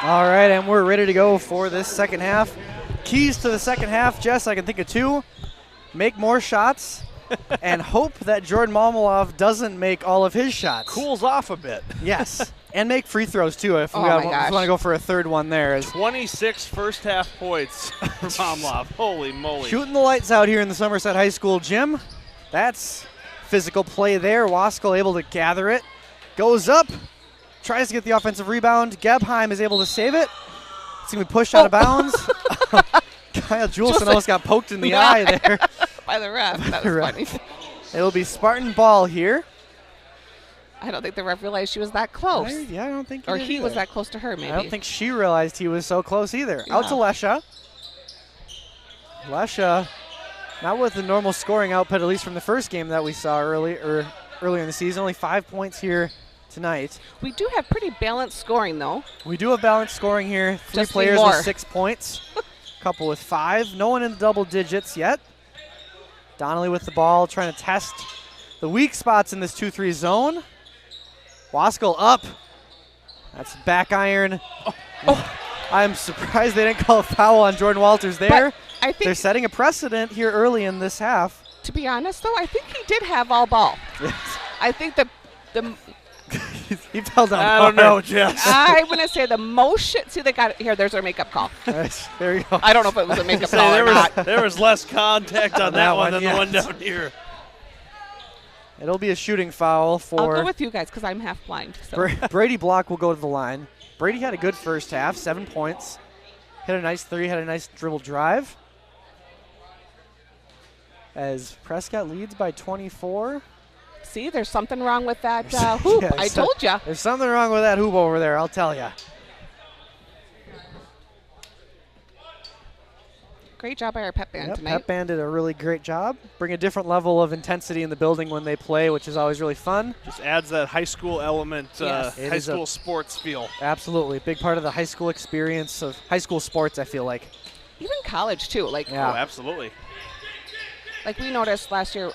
All right, and we're ready to go for this second half. Keys to the second half, Jess, I can think of two. Make more shots and hope that Jordan Malmalov doesn't make all of his shots. Cools off a bit. Yes, and make free throws too if we Oh want my gosh. to go for a third one there. 26 first half points for Momlov. Holy moly. Shooting the lights out here in the Somerset High School gym. That's physical play there. Waskell able to gather it. Goes up. Tries to get the offensive rebound. Gebheim is able to save it. It's going to be pushed out of bounds. Kyle Juleson almost got poked in the eye there. By the ref. That was funny. It'll be Spartan ball here. I don't think the ref realized she was that close. I don't think Or did he was either. that close to her, maybe. I don't think she realized he was so close either. Out to Yeah. Lesha. Lesha, not with the normal scoring output, at least from the first game that we saw earlier in the season. Only 5 points here tonight. We do have pretty balanced scoring, though. We do have balanced scoring here. Three Just need players more. with 6 points. Couple with 5. No one in the double digits yet. Donnelly with the ball, trying to test the weak spots in this 2-3 zone. Waskell up. That's back iron. Oh. I'm surprised they didn't call a foul on Jordan Walters there. But I think, They're setting a precedent here early in this half. to be honest, though, I think he did have all ball. I think the He fell down. I don't know, Jess. I'm going to say the motion. See, they got it here. There's our makeup call. Nice. There you go. I don't know if it was a makeup Say, call or not. there was less contact on that one than yes. the one down here. It'll be a shooting foul I'll for go with you guys because I'm half blind. So. Brady Block will go to the line. Brady had a good first half, 7 points. Hit a nice three, had a nice dribble drive. As Prescott leads by 24. See, there's something wrong with that hoop. Yeah, I told you. There's something wrong with that hoop over there, I'll tell you. Great job by our pep band Yep, tonight. Pep Band did a really great job. Bring a different level of intensity in the building when they play, which is always really fun. Just adds that high school element, Yes. It high is a- school sports feel. Absolutely. Big part of the high school experience of high school sports, I feel like. Even college too. Like, Yeah. Oh, absolutely. like we noticed last year,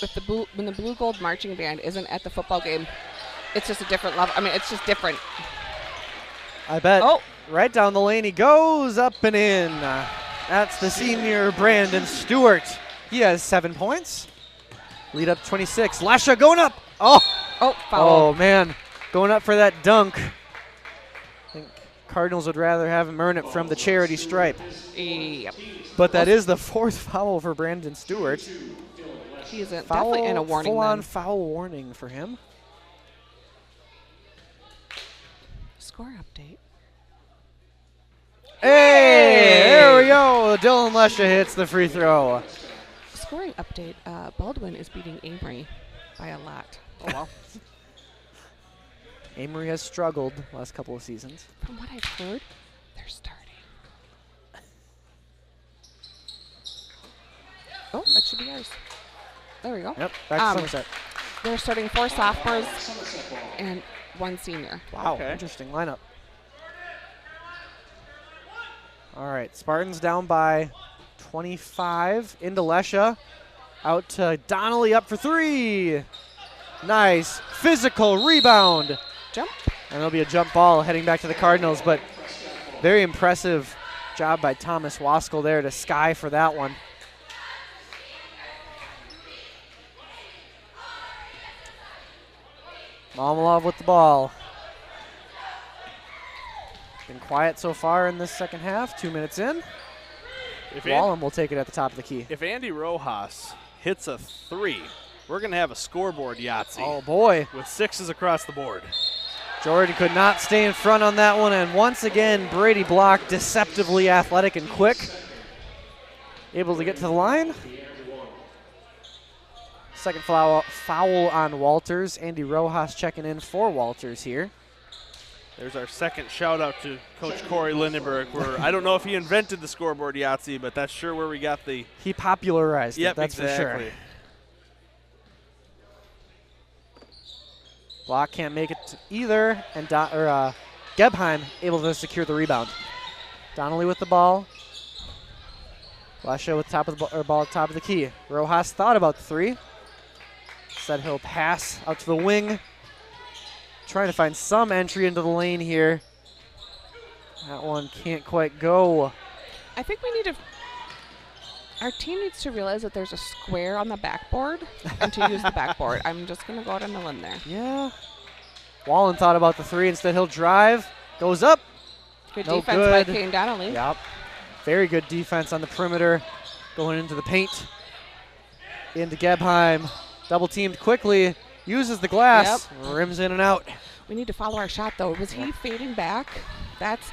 with when the blue gold marching band isn't at the football game, it's just a different level. I mean, it's just different. I bet. Oh. Right down the lane he goes, up and in. That's the senior Brandon Stewart. He has 7 points. Lead up 26. Lasha going up. Oh, Oh, foul. oh man. Going up for that dunk. I think Cardinals would rather have him earn it from the charity stripe. Yep. But that is the 4th foul for Brandon Stewart. He's Foul, definitely in a warning full-on then. foul warning for him. Score update. Hey, there we go. Dylan Lesha hits the free throw. Scoring update. Baldwin is beating Amory by a lot. Oh, well. Amory has struggled last couple of seasons. From what I've heard, they're starting. Oh, that should be ours. There we go. Yep, back to Somerset. They're starting 4 sophomores and 1 senior. Wow, Okay. interesting lineup. All right, Spartans down by 25. Into Lesha. Out to Donnelly, up for 3. Nice physical rebound. Jump. And it'll be a jump ball heading back to the Cardinals, but very impressive job by Thomas Waskell there to sky for that one. Mamalov with the ball. Been quiet so far in this second half. 2 minutes in. If Wallem will take it at the top of the key. If Andy Rojas hits a 3, we're going to have a scoreboard Yahtzee Oh boy, with 6s across the board. Jordan could not stay in front on that one, and once again Brady Block, deceptively athletic and quick, able to get to the line. Second foul on Walters. Andy Rojas checking in for Walters here. There's our second shout out to Coach Corey Lindenberg. Where I don't know if he invented the scoreboard Yahtzee, but that's sure where we got the. He popularized Yep, it, that's exactly. for sure. Block can't make it either, and Gebheim able to secure the rebound. Donnelly with the ball. Lasha with top of the ball at top of the key. Rojas thought about the 3. Said he'll pass out to the wing. trying to find some entry into the lane here. That one can't quite go. I think we need to. Our team needs to realize that there's a square on the backboard and to use the backboard. I'm just going to go out on a limb there. Yeah. Wallen thought about the 3. Instead, he'll drive. Goes up. Good No defense good. by Kane Donnelly. Yep. Very good defense on the perimeter. Going into the paint. Into Gebheim. Double teamed quickly. Uses the glass. Yep. Rims in and out. We need to follow our shot, though. Was he fading back? That's.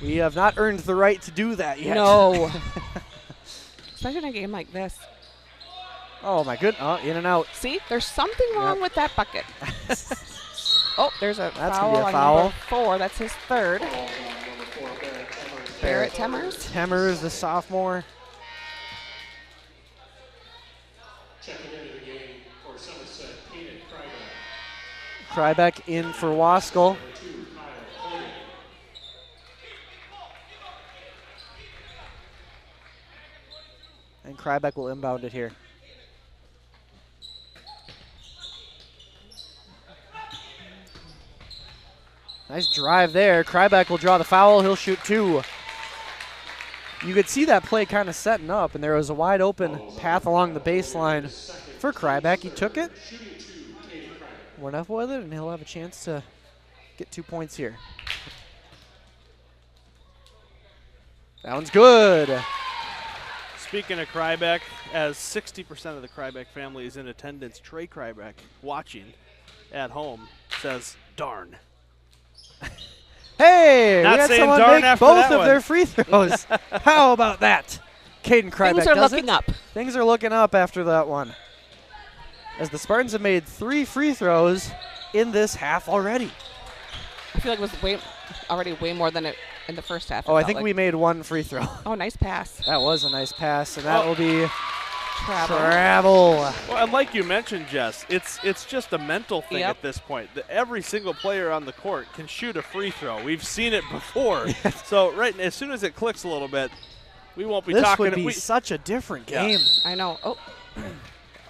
We have not earned the right to do that yet. No. Especially in a game like this. Oh, my good. Oh, in and out. See, there's something wrong with that bucket. Oh, there's a That's foul gonna be a on foul. number 4. That's his 3rd. Barrett Temmers. Temmers, the sophomore. Checking into the game for Somerset, Keenan Kryback. Kryback in for Waskell. Number 2, Kyle Cody. And Kryback will inbound it here. Nice drive there. Kryback will draw the foul. He'll shoot 2. You could see that play kind of setting up, and there was a wide open path along the baseline for Kryback. He took it, went up with it, and he'll have a chance to get 2 points here. That one's good. Speaking of Kryback, as 60% of the Kryback family is in attendance, Trey Kryback, watching at home, says, darn. Hey, Not we had saying someone darn make after both that of one. their free throws. How about that? Caden Kryback Things are does looking it. up. Things are looking up after that one. As the Spartans have made 3 free throws in this half already. I feel like it was already way more than it in the first half. Oh, I think we made 1 free throw. Oh, nice pass. That was a nice pass, and that will be Travel. travel. Well, and like you mentioned, Jess, it's just a mental thing Yep. at this point. Every single player on the court can shoot a free throw. We've seen it before. So as soon as it clicks a little bit, we won't be This talking. would be such a different Yeah. game. I know. Oh,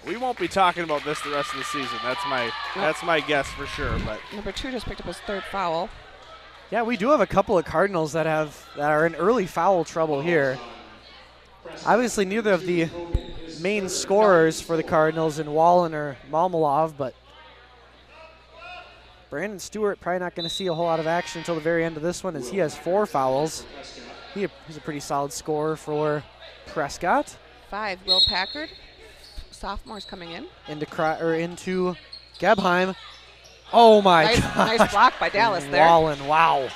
We won't be talking about this the rest of the season. That's my guess for sure. But number 2 just picked up his 3rd foul. Yeah, we do have a couple of Cardinals that are in early foul trouble here. Obviously, neither of the main scorers for the Cardinals in Wallen or Malmalov, but Brandon Stewart probably not going to see a whole lot of action until the very end of this one, as he has 4 fouls. He's a pretty solid scorer for Prescott. 5, Will Packard. Sophomore's coming in. Into Gebheim. Oh my Nice, gosh. nice block by Dallas there. Wallen, wow.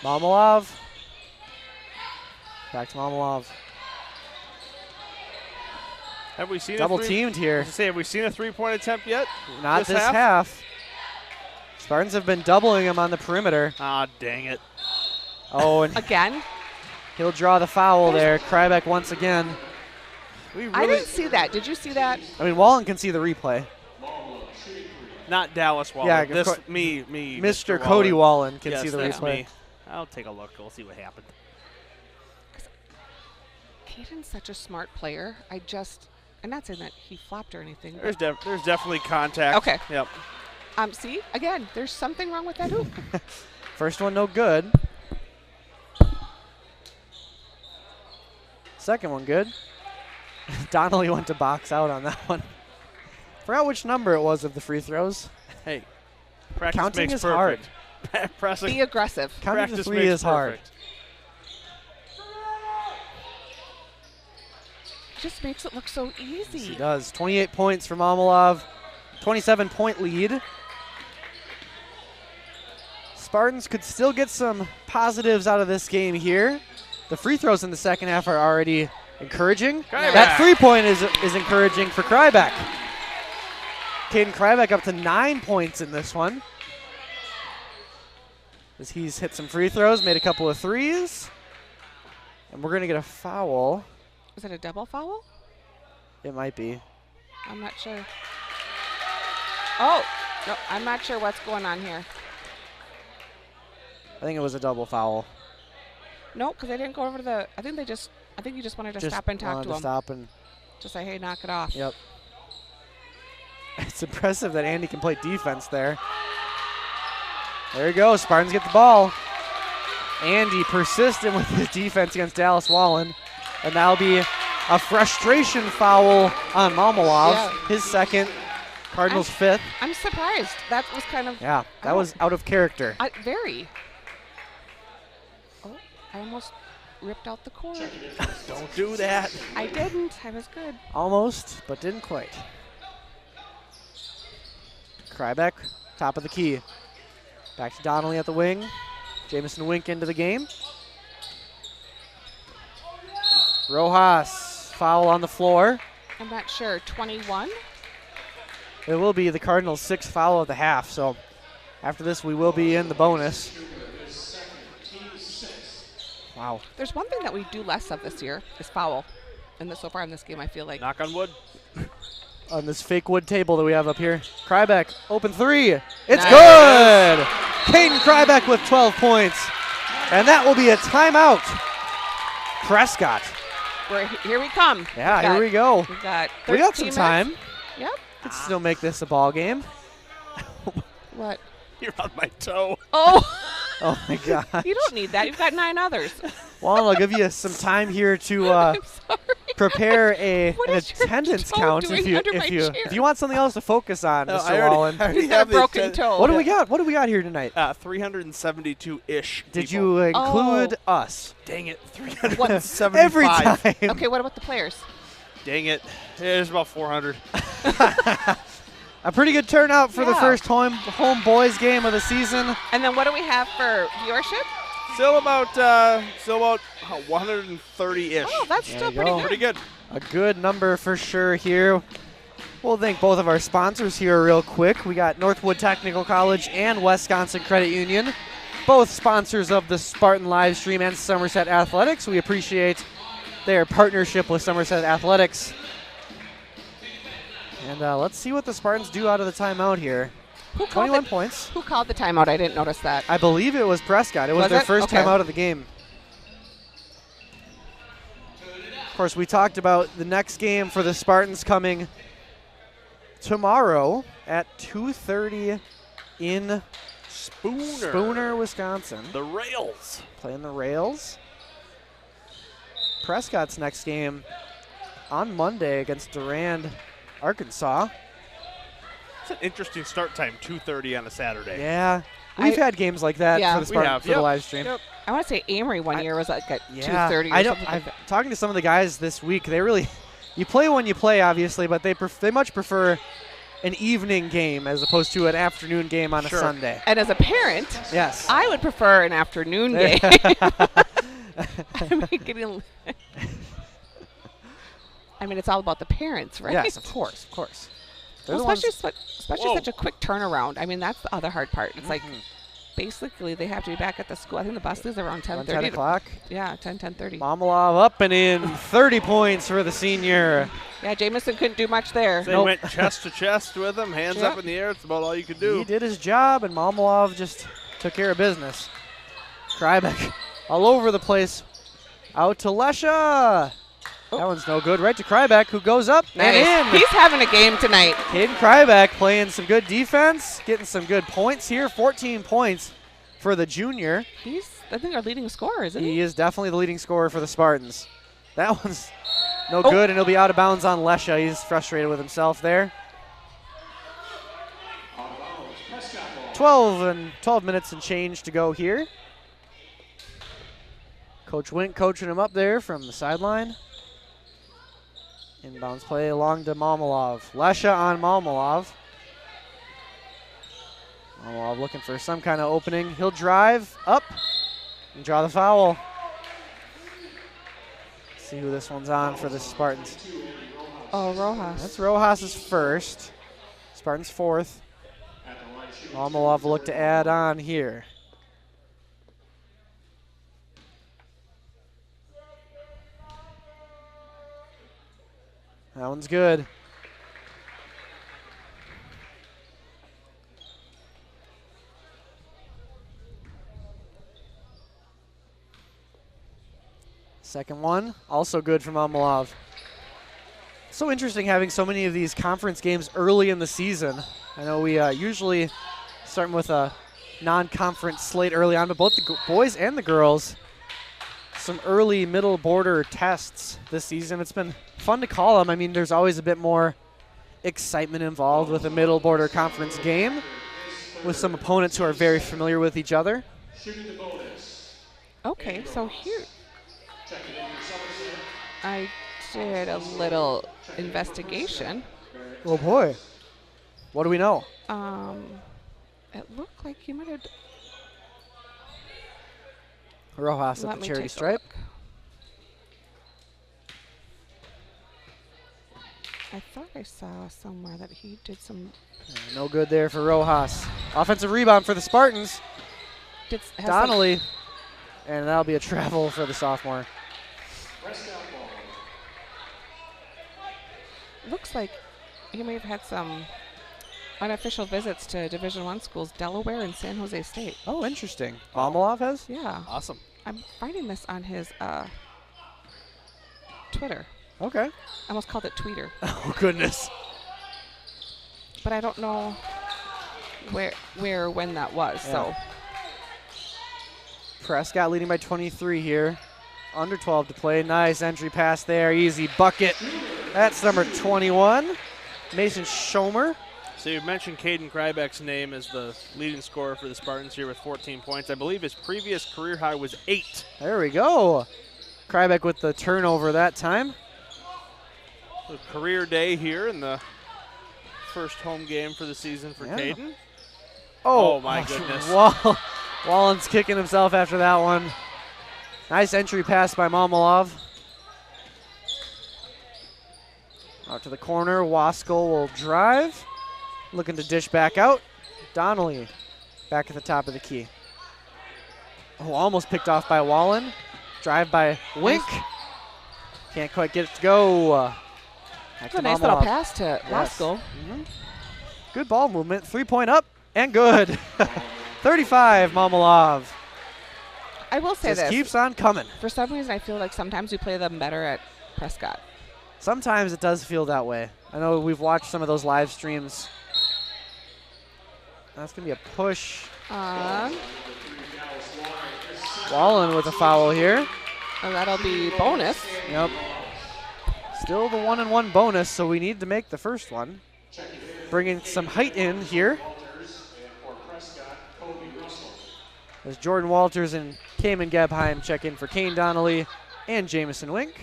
Malmalov. Back to Malmalov. have we seen Double teamed here. Have we seen a 3-point attempt yet? Not this half. Spartans have been doubling him on the perimeter. Ah, dang it. Oh, and Again? he'll draw the foul there. Kryback once again. I didn't see that. Did you see that? I mean, Wallen can see the replay. Not Dallas Waller. Yeah, this of me. Mr. Cody Wallen can Yes, see the that's replay. me. I'll take a look. We'll see what happened. Caden's such a smart player. I'm not saying that he flopped or anything. There's definitely contact. Okay. Yep. See, again, there's something wrong with that hoop. First one, no good. Second one, good. Donnelly went to box out on that one. Forgot which number it was of the free throws. Hey, practice Counting makes is perfect. Pressing, Be aggressive. Counting to practice 3 makes is hard. perfect. Just makes it look so Yes, easy. he does. 28 points for Malmalov. 27-point lead. Spartans could still get some positives out of this game here. The free throws in the second half are already encouraging. Kryback. That 3-point is encouraging for Kryback. Caden Kryback up to 9 points in this one. As he's hit some free throws, made a couple of threes. And we're going to get a foul. Was it a double foul? It might be. I'm not sure. Oh, no, I'm not sure what's going on here. I think it was a double foul. No, because they didn't go over to the. I think you just wanted to stop and talk wanted to him. Stop and Just say, hey, knock it off. yep. It's impressive that Andy can play defense there. There you go. Spartans get the ball. Andy persistent with his defense against Dallas Wallen. And that'll be a frustration foul on Momolov. Yeah. His second. Cardinals' fifth. I'm surprised. That was kind of. Yeah, that was out of character. Very. Oh, I almost ripped out the cord. Don't do that. I didn't. I was good. Almost, but didn't quite. Krybeck, top of the key. Back to Donnelly at the wing. Jamison Wink into the game. Rojas, foul on the floor. I'm not sure. 21? It will be the Cardinals' sixth foul of the half, so after this we will be in the bonus. Wow. There's one thing that we do less of this year is foul. And so far in this game, I feel like. Knock on wood. On this fake wood table that we have up here. Krybeck, open three. It's Nice. good! Caden Krybeck with 12 points. And that will be a timeout. Prescott. Here we come. Yeah, here we go. We got 13 We got some minutes. time. Yep. Could still make this a ball game. What? You're on my toe. Oh, Oh my God. you don't need that. You've got 9 others. Well, I'll give you some time here to I'm sorry. prepare What an is your attendance toe count doing under my chair? if you want something else to focus on, No, Mr. Wallen. He's got a broken toe. What do we got? What do we got here tonight? 372-ish. Did people. you include us? Dang it, What? 375. Every time. Okay, what about the players? Dang it. There's about 400. A pretty good turnout for the Yeah. first home boys game of the season. And then what do we have for viewership? Still about 130-ish. Oh, that's There still you pretty go. good. Pretty good. A good number for sure here. We'll thank both of our sponsors here real quick. We got Northwood Technical College and Wisconsin Credit Union, both sponsors of the Spartan live stream and Somerset Athletics. We appreciate their partnership with Somerset Athletics. And let's see what the Spartans do out of the timeout here. Who called 21 the, points. Who called the timeout? I didn't notice that. I believe it was Prescott. It was Was their it? first Okay. timeout of the game. Of course, we talked about the next game for the Spartans coming tomorrow at 2:30 in Spooner, Wisconsin. The Rails. Playing the Rails. Prescott's next game on Monday against Durand, Arkansas. It's an interesting start time, 2:30 on a Saturday. Yeah, we've had games like that Yeah. for the We Spartan have, for the yep. live stream. Yep. I want to say Amory one year was like at Yeah, 2:30 or I don't. something I'm like that. talking to some of the guys this week. They really, you play when you play, obviously, but they much prefer an evening game as opposed to an afternoon game on Sure. a Sunday. And as a parent, Yes. I would prefer an afternoon game. I mean, it's all about the parents, right? Yes, of course, of course. They're Well, the ones- especially Whoa. such a quick turnaround. I mean, that's the other hard part. It's like Mhm. basically they have to be back at the school. I think the bus leaves around 10:30. around 10 o'clock. Yeah, 10:30. Momolov up and in, 30 points for the senior. Yeah, Jamison couldn't do much there. They Nope. went chest to chest with him, hands Yep. up in the air. It's about all you could do. He did his job, and Momolov just took care of business. Krybeck all over the place. Out to Lesha. That one's no good. Right to Krybeck, who goes up and in. Nice. He's having a game tonight. Caden Krybeck playing some good defense, getting some good points here. 14 points for the junior. He's, I think, our leading scorer, isn't he? He is definitely the leading scorer for the Spartans. That one's no Oh. good, and he'll be out of bounds on Lesha. He's frustrated with himself there. 12 minutes and change to go here. Coach Wink coaching him up there from the sideline. Inbounds play along to Momolov. Lesha on Momolov. Momolov looking for some kind of opening. He'll drive up and draw the foul. See who this one's on for the Spartans. Oh, Rojas. That's Rojas' first. Spartans fourth. Momolov will look to add on here. That one's good. Second one, also good from Momolov. So interesting having so many of these conference games early in the season. I know we usually start with a non-conference slate early on, but both the boys and the girls, some early middle border tests this season. It's been fun to call them. I mean, there's always a bit more excitement involved with a middle border conference game with some opponents who are very familiar with each other. Okay, so here I did a little investigation. Oh boy. What do we know? It looked like he might have. Rojas at Let the me charity take a stripe. look. I thought I saw somewhere that he did some. No good there for Rojas. Offensive rebound for the Spartans. Has some- Donnelly. And that'll be a travel for the sophomore. looks like he may have had some unofficial visits to Division I schools, Delaware and San Jose State. Oh, interesting. Momolov has? Yeah. Awesome. I'm finding this on his Twitter. Okay. I almost called it Tweeter. Oh, goodness. But I don't know where or when that was. Yeah. So Prescott leading by 23 here. Under 12 to play. Nice entry pass there. Easy bucket. That's number 21, Mason Schomer. So you mentioned Caden Krybeck's name as the leading scorer for the Spartans here with 14 points. I believe his previous career high was 8. There we go. Krybeck with the turnover that time. A career day here in the first home game for the season for Yeah. Caden. Oh, my goodness. Wallen's kicking himself after that one. Nice entry pass by Momolov. Out to the corner. Waskell will drive. Looking to dish back out. Donnelly back at the top of the key. Oh, almost picked off by Wallen. Drive by Wink. Can't quite get it to go. Back that's to a nice little Momolov. pass to Waskell. Mhm. Good ball movement. 3-point up and good. 35, Momolov. I will say Just this. keeps on coming. For some reason, I feel like sometimes we play them better at Prescott. Sometimes it does feel that way. I know we've watched some of those live streams. That's going to be a push. Wallen with a foul here. And that'll be bonus. Yep. Still the 1-and-1 bonus, so we need to make the first one. Bringing some height in here. As Jordan Walters and Cayman Gebheim check in for Kane Donnelly and Jamison Wink.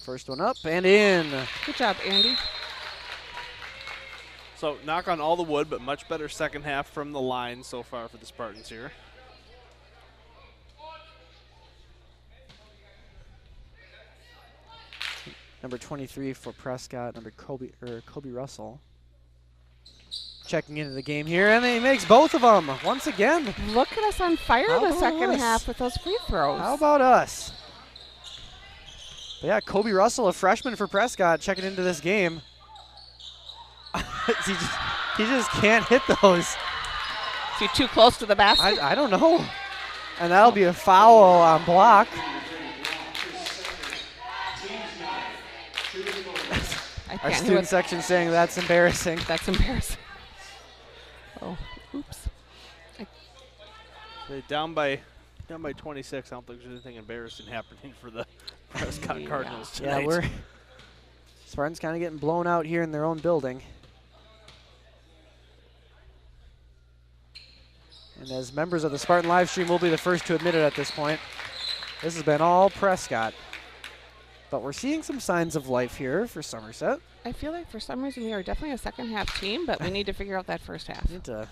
First one up and in. Good job, Andy. So knock on all the wood, but much better second half from the line so far for the Spartans here. Number 23 for Prescott, number Kobe Russell. Checking into the game here, and he makes both of them once again. Look at us on fire How the about second us? half with those free throws. How about us? But yeah, Kobe Russell, a freshman for Prescott, checking into this game. he just can't hit those. Is he too close to the basket? I don't know. And that'll be a foul on block. I Our can't hear student what section saying that's embarrassing. that's embarrassing. Oh, oops. They're down by 26. I don't think there's anything embarrassing happening for the Prescott Yeah. Cardinals tonight. Yeah, Spartans kind of getting blown out here in their own building. And as members of the Spartan live stream, we'll be the first to admit it at this point. This has been all Prescott. But we're seeing some signs of life here for Somerset. I feel like for some reason we are definitely a second half team, but we need to figure out that first half. Need to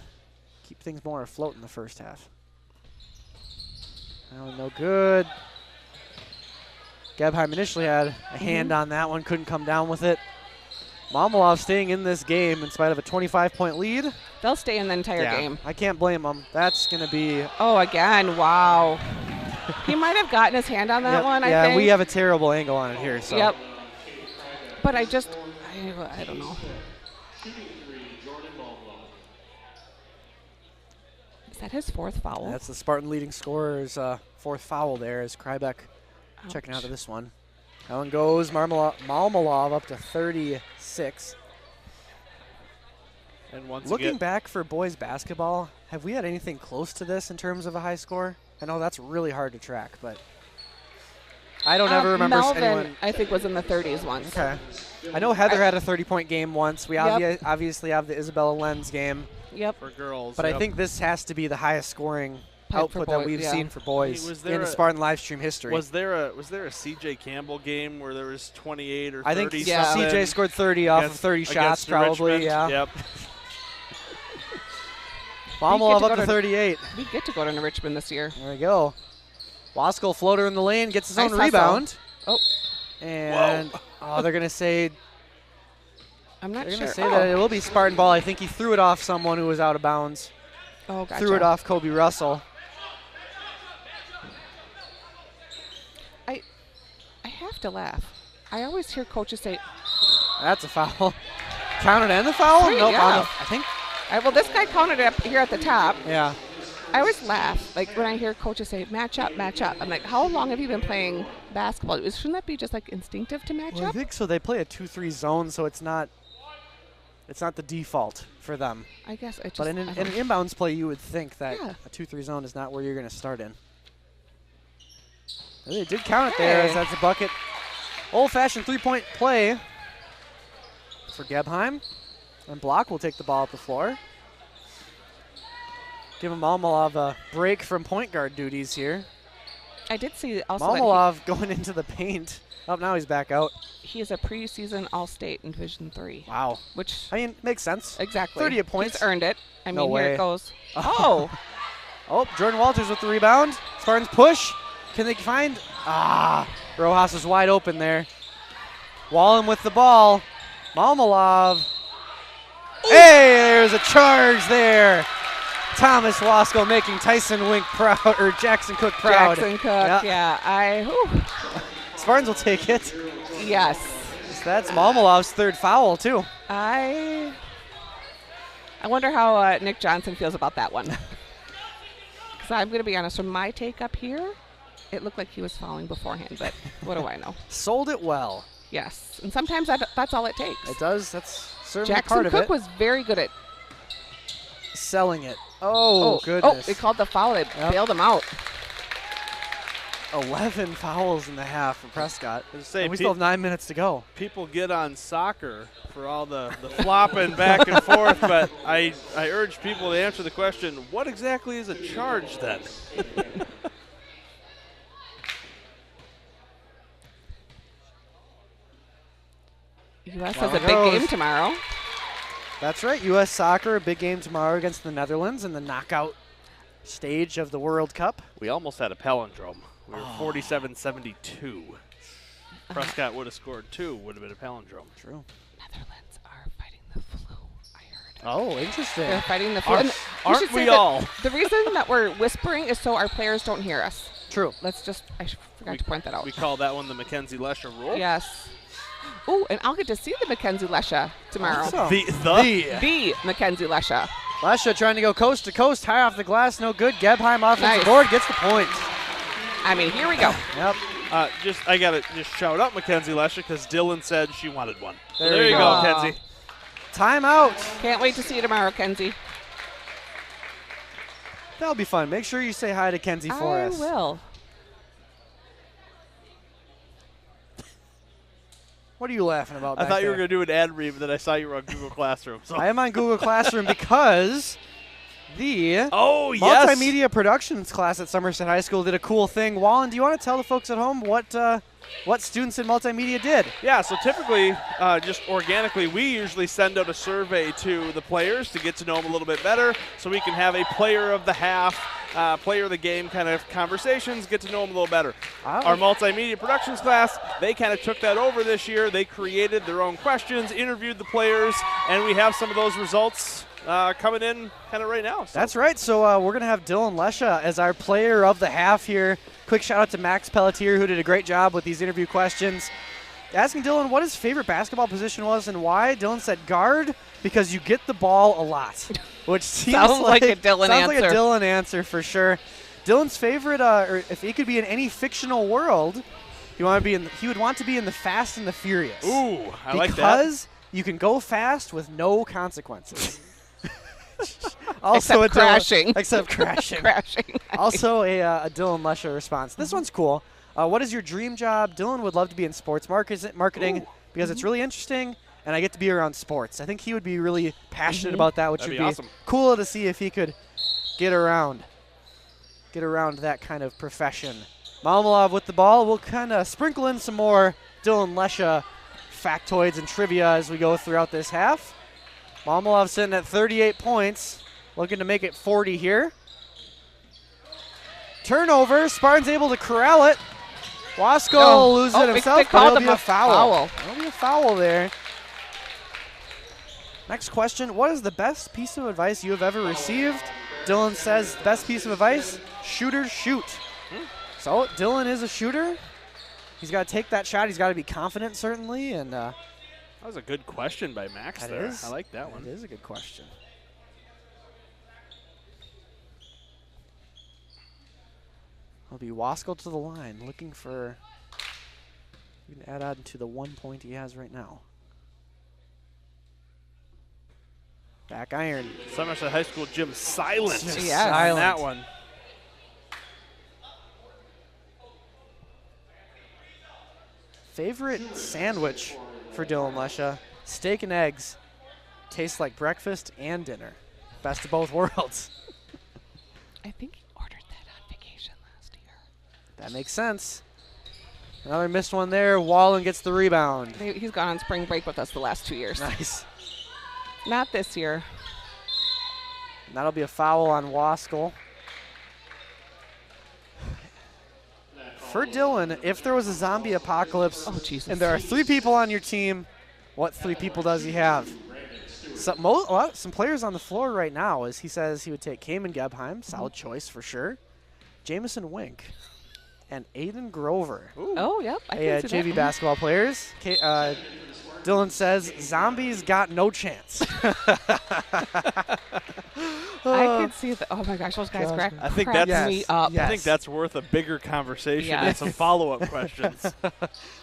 keep things more afloat in the first half. Oh, no good. Gebheim initially had a hand on that one, couldn't come down with it. Momolov staying in this game in spite of a 25-point lead. They'll stay in the entire game. I can't blame them. That's going to be... Oh, again, wow. He might have gotten his hand on that Yep, one, I yeah, think. we have a terrible angle on it here. So. Yep. But I don't know. Is that his fourth foul? That's the Spartan leading scorer's fourth foul there as Krybeck checking out Ouch. of this one. That one goes Malmalov up to 36. And once Looking again, back for boys basketball, have we had anything close to this in terms of a high score? I know that's really hard to track, but I don't ever remember Melvin, anyone. I think, was in the 30s once. Okay. I know Heather had a 30-point game once. We Yep. obviously have the Isabella Lenz game, Yep. for girls. but I yep. think this has to be the highest scoring Pipe for output that boys, we've yeah. seen for boys Hey, was there in a- Spartan live stream history. Was there a CJ Campbell game where there was 28 or 30 I think Yeah. something CJ scored 30 off of against- 30 shots, against probably. Richmond? Yeah. Yep. Malmalov to up go to to- 38. We get to go to Richmond this year. There we go. Waskell floater in the lane, gets his Nice own hustle. rebound. Oh, And they're going to say I'm not they're sure. going to say that it will be Spartan ball. I think he threw it off someone who was out of bounds. Oh, gotcha. Threw it off Kobe Russell. I have to laugh. I always hear coaches say, That's a foul. Counted and the foul? Sweet, Nope, on yeah. the, I think. well, this guy counted it up here at the top. Yeah. I always laugh, like when I hear coaches say, match up, match up. I'm like, how long have you been playing basketball? Shouldn't that be just like instinctive to match Well, I up? think so. They play a 2-3 zone, so it's not the default for them. I guess it just. But in I an don't- inbounds play, you would think that Yeah. a 2-3 zone is not where you're going to start in. They did count it there, as Hey. that's a bucket. Old-fashioned three-point play for Gebheim. And Block will take the ball up the floor. Give him Malmalov a break from point guard duties here. I did see also that Malmalov going into the paint. Oh, now he's back out. he is a preseason All-State in Division III, Wow. which I mean, makes sense. exactly 30 points. He's earned it. I No mean, here way. it goes. Oh, Oh, Jordan Walters with the rebound. Spartans push. Can they find? Rojas is wide open there. Wallen with the ball. Malmalov. Hey, there's a charge there. Thomas Waskell making Tyson Wink proud, or Jackson Cook proud. Jackson Cook. Yeah, Spartans will take it. yes. So that's Malmalov's third foul, too. I wonder how Nick Johnson feels about that one. Because I'm going to be honest, from my take up here, it looked like he was fouling beforehand, but what do I know? Sold it well. Yes, and sometimes that's all it takes. It does. That's certainly Jackson part of Cook it. was very good at. Selling it. Oh, goodness. they called the foul. They Yep. bailed him out. 11 fouls in the half for Prescott. Say, And we still have 9 minutes to go. people get on soccer for all the flopping back and forth, but I urge people to answer the question, what exactly is a charge then? U.S. Well, has a big goes. game tomorrow. That's right. U.S. Soccer, a big game tomorrow against the Netherlands in the knockout stage of the World Cup. We almost had a palindrome. We were 47-72. Prescott would have scored 2, would have been a palindrome. True. Netherlands are fighting the flu, I heard. Oh, interesting. They're fighting the flu. Aren't- And aren't should say we that all? The reason that we're whispering is so our players don't hear us. True. Let's just, forgot to point that out. We call that one the Mackenzie Lesher rule. Yes. Oh, and I'll get to see the Mackenzie Lesha tomorrow. Awesome. The Mackenzie Lesha. Lasha trying to go coast to coast, high off the glass, no good. Gebheim off Nice. the board, gets the point. I mean, here we go. Yep. I gotta just shout out Mackenzie Lesher because Dylan said she wanted one. So There there you you go. go, Aw. Mackenzie. Timeout. Can't wait to see you tomorrow, Kenzie. That'll be fun. Make sure you say hi to Kenzie for I us. will. What are you laughing about I back thought you were there? going to do an ad read, but then I saw you were on Google Classroom. So. I am on Google Classroom because the Oh, yes. multimedia productions class at Somerset High School did a cool thing. Wallen, do you want to tell the folks at home what students in multimedia did? Yeah, so typically, just organically, we usually send out a survey to the players to get to know them a little bit better so we can have a player of the half, player of the game kind of conversations, get to know them a little better. Our multimedia productions class, they kind of took that over this year. They created their own questions, interviewed the players, and we have some of those results coming in kind of right now. So. That's right. So we're going to have Dylan Lesha as our player of the half here. Quick shout out to Max Pelletier, who did a great job with these interview questions. Asking Dylan what his favorite basketball position was and why. Dylan said guard because you get the ball a lot. which seems Sounds like a Dylan sounds like a answer. Dylan answer for sure. Dylan's favorite, or if he could be in any fictional world, he would want to be in the Fast and the Furious. Ooh, I like that. Because you can go fast with no consequences. Also Except crashing. Except crashing. Crashing. Also a Dylan Lesher response. This one's cool. What is your dream job? Dylan would love to be in sports marketing because it's really interesting, and I get to be around sports. I think he would be really passionate about that, which That'd would be be awesome. cool to see if he could get around that kind of profession. Malmalov with the ball. We'll kind of sprinkle in some more Dylan Lesher factoids and trivia as we go throughout this half. Malmalov sitting at 38 points, looking to make it 40 here. Turnover. Spartan's able to corral it. Wasco loses it himself, They but called it'll him be a a foul. It'll be a foul there. Next question. What is the best piece of advice you have ever received? Dylan says, best piece of advice, shooters shoot. So Dylan is a shooter. He's got to take that shot. He's got to be confident, certainly. And That was a good question by Max that there. is- I like that one. That is a good question. It'll be Wasco to the line, looking for. You can add on to the 1 point he has right now. Back iron. Somerset High School gym silent Just on silent. that one. Favorite sandwich for Dylan Lesher? Steak and eggs. Tastes like breakfast and dinner. Best of both worlds. I think he ordered that on vacation last year. That makes sense. Another missed one there. Wallen gets the rebound. He's gone on spring break with us the last 2 years. Nice. Not this year. And that'll be a foul on Waskel. For Dylan, if there was a zombie apocalypse Oh, Jesus. and there are 3 people on your team, what 3 people does he have? Some players on the floor right now, as he says he would take Cayman Gebheim, solid choice for sure. Jamison Wink and Aiden Grover. Oh, yep. I Hey, can see JV that. basketball players. Dylan says, zombies got no chance. I could see that. Oh, my gosh. Those guys crack I think me that's- up. Yes. I think that's worth a bigger conversation and Yes. some follow-up questions.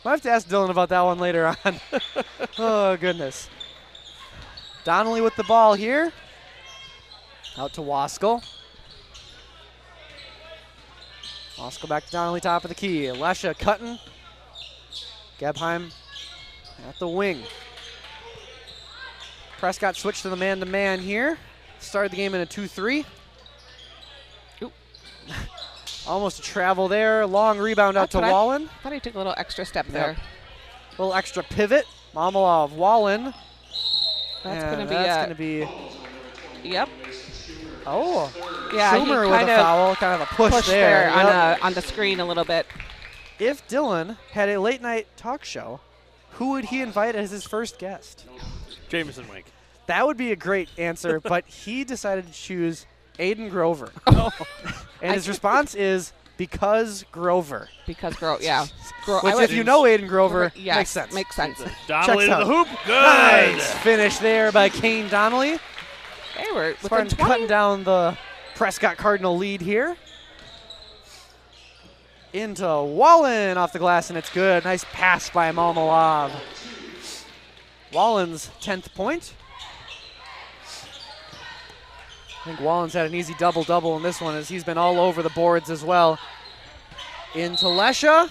Might have to ask Dylan about that one later on. Oh, goodness. Donnelly with the ball here. Out to Waskel. Waskel back to Donnelly, top of the key. Lesha cutting. Gebheim at the wing. Prescott switched to the man-to-man here. Started the game in a 2-3. Oop. Almost a travel there. Long rebound out That's to what I Wallen. thought he took a little extra step Yep. there. A little extra pivot. Mamalov, Wallen. That's And going to be Yep. Yep. Oh. Yeah, Schumer he with kind a of foul. Kind of a push, pushed there. there Yep. on the screen a little bit. If Dylan had a late night talk show, who would he invite as his first guest? Jamison Wink. That would be a great answer, but he decided to choose Aiden Grover. And his response is, because Grover. Because, Which, Which, if you know Aiden Grover, yes, makes sense. Makes sense. Donnelly to Checks the out. hoop. Good. Nice finish there by Kane Donnelly. Hey, we're within Spartans 20. cutting down the Prescott Cardinal lead here. Into Wallen off the glass, and it's good. Nice pass by Malmalov. Wallen's 10th point. I think Wallen's had an easy double-double in this one, as he's been all over the boards as well. Into Lesha.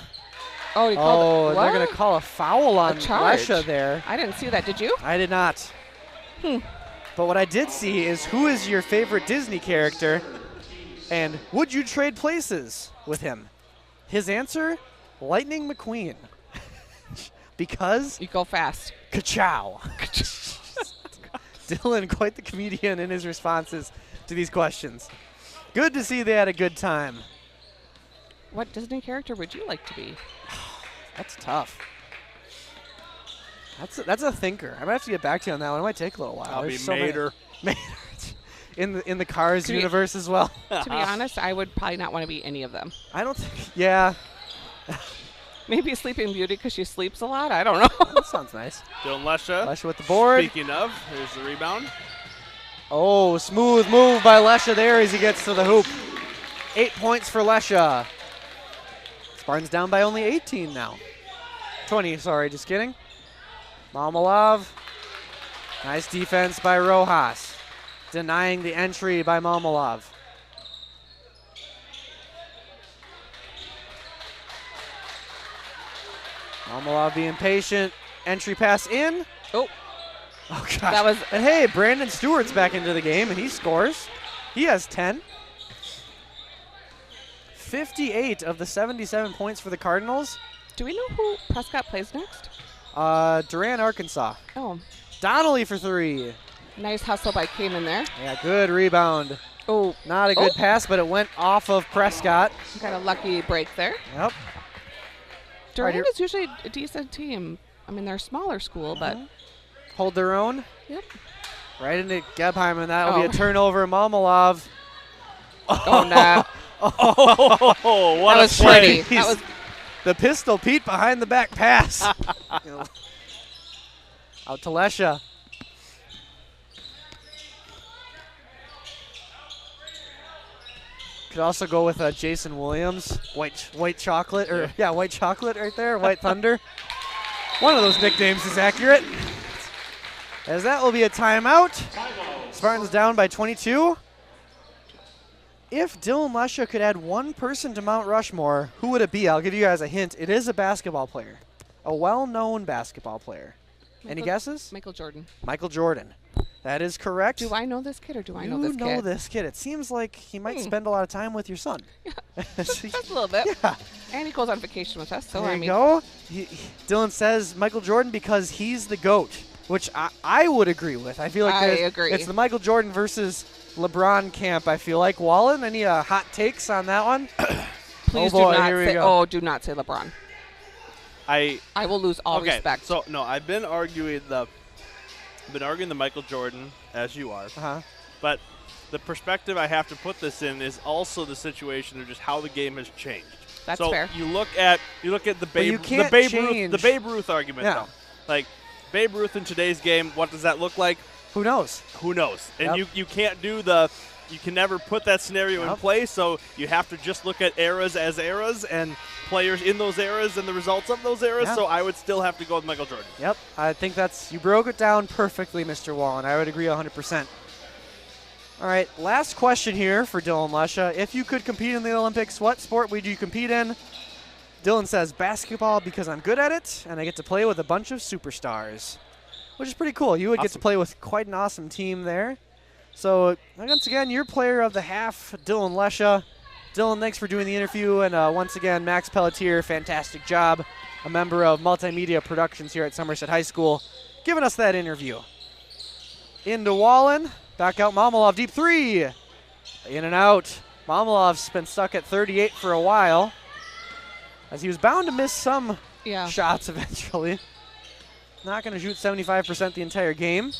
Oh, he called it. They're going What? to call a foul on charge. Lesha there. I didn't see that. Did you? I did not. But what I did see is, who is your favorite Disney character, and would you trade places with him? His answer, Lightning McQueen. Because You go fast. ka-chow. Dylan, quite the comedian in his responses to these questions. Good to see they had a good time. What Disney character would you like to be? That's tough. That's a thinker. I might have to get back to you on that one. It might take a little while. I'll be There's so many- Mater. in the Cars To be- universe as well. To be honest, I would probably not want to be any of them. I don't think. Yeah, Maybe Sleeping Beauty because she sleeps a lot. I don't know. that sounds nice. Dylan Lesha. Lesha with the board. Speaking of, here's the rebound. Oh, smooth move by Lesha there as he gets to the hoop. 8 points for Lesha. Spartans down by only 18 now. 20, sorry, just kidding. Malmalov. Nice defense by Rojas. Denying the entry by Malmalov. Malmalov being patient. Entry pass in. Oh. Oh, gosh. That was. And hey, Brandon Stewart's back into the game, and he scores. He has 10. 58 of the 77 points for the Cardinals. Do we know who Prescott plays next? Durant, Arkansas. Oh. Donnelly for 3. Nice hustle by Kamen there. Yeah, good rebound. Oh. Not a good pass, but it went off of Prescott. Got a lucky break there. Yep. Durant is usually a decent team. I mean, they're a smaller school, but. Hold their own. Yep. Right into Gebheim, and that will be a turnover. Malmalov. Oh, no. Oh, what that a was play. pretty. That was the Pistol Pete behind the back pass. Out to Lesha. Could also go with Jason Williams. White chocolate, or white chocolate right there. White Thunder. One of those nicknames is accurate. As that will be a timeout. Spartans down by 22. If Dylan Lesha could add one person to Mount Rushmore, who would it be? I'll give you guys a hint. It is a basketball player. A well-known basketball player. Any guesses? Michael Jordan. Michael Jordan. That is correct. Do I know this kid or do I know You this kid? know this kid. It seems like he might spend a lot of time with your son. Just a little bit. Yeah. And he goes on vacation with us, so There I you mean. go. Dylan says Michael Jordan because he's the GOAT, which I would agree with. I feel like I agree. It's the Michael Jordan versus LeBron camp, I feel like. Wallen, any hot takes on that one? Please oh boy, do not here we say. go. Oh, do not say LeBron. I will lose all respect. So no, I've been arguing the Michael Jordan as you are, but the perspective I have to put this in is also the situation of just how the game has changed. That's so fair. You look at the Babe Ruth argument. Yeah. Though. Like Babe Ruth in today's game, what does that look like? Who knows? Who knows? And Yep. you can't do you can never put that scenario in place, so you have to just look at eras as eras and players in those eras and the results of those eras, so I would still have to go with Michael Jordan. Yep, I think you broke it down perfectly, Mr. Wallen. I would agree 100%. All right, last question here for Dylan Lesha. If you could compete in the Olympics, what sport would you compete in? Dylan says basketball because I'm good at it, and I get to play with a bunch of superstars, which is pretty cool. You would get to play with quite an awesome team there. So, once again, your player of the half, Dylan Lesha. Dylan, thanks for doing the interview. And once again, Max Pelletier, fantastic job. A member of Multimedia Productions here at Somerset High School, giving us that interview. Into Wallen. Back out Malmalov, deep three. In and out. Malmalov's been stuck at 38 for a while, as he was bound to miss some shots eventually. Not going to shoot 75% the entire game.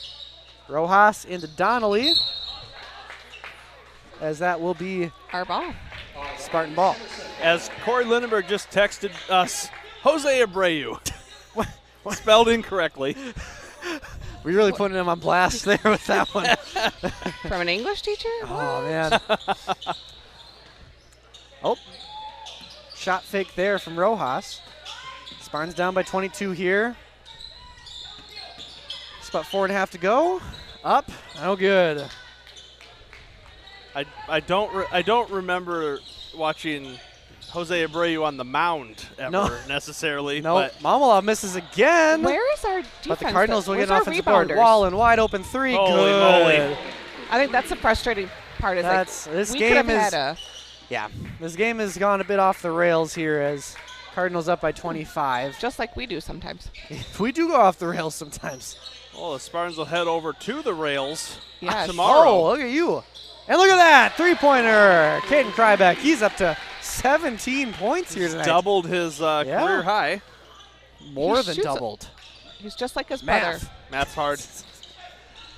Rojas into Donnelly, as that will be our ball. Spartan ball. As Corey Lindenberg just texted us, Jose Abreu. Spelled incorrectly. We're really putting him on blast there with that one. From an English teacher? Oh, man. Oh. Shot fake there from Rojas. Spartans down by 22 here. It's about 4.5 to go. Up. Oh, good. I don't remember watching Jose Abreu on the mound ever necessarily. No, but Malmalov misses again. Where is our defense? But the Cardinals will get an offensive rebounders? board. Wallen, wide open three. Holy good. moly. I think that's the frustrating part. Is this we game could have had this game has gone a bit off the rails here as Cardinals up by 25. just like we do sometimes. We do go off the rails sometimes. well, the Spartans will head over to the rails Yes. tomorrow. Oh, look at you. And look at that, three-pointer. Caden Krybeck, he's up to 17 points here tonight. Doubled his career high. More He than shoots doubled. He's just like his brother. Math's hard.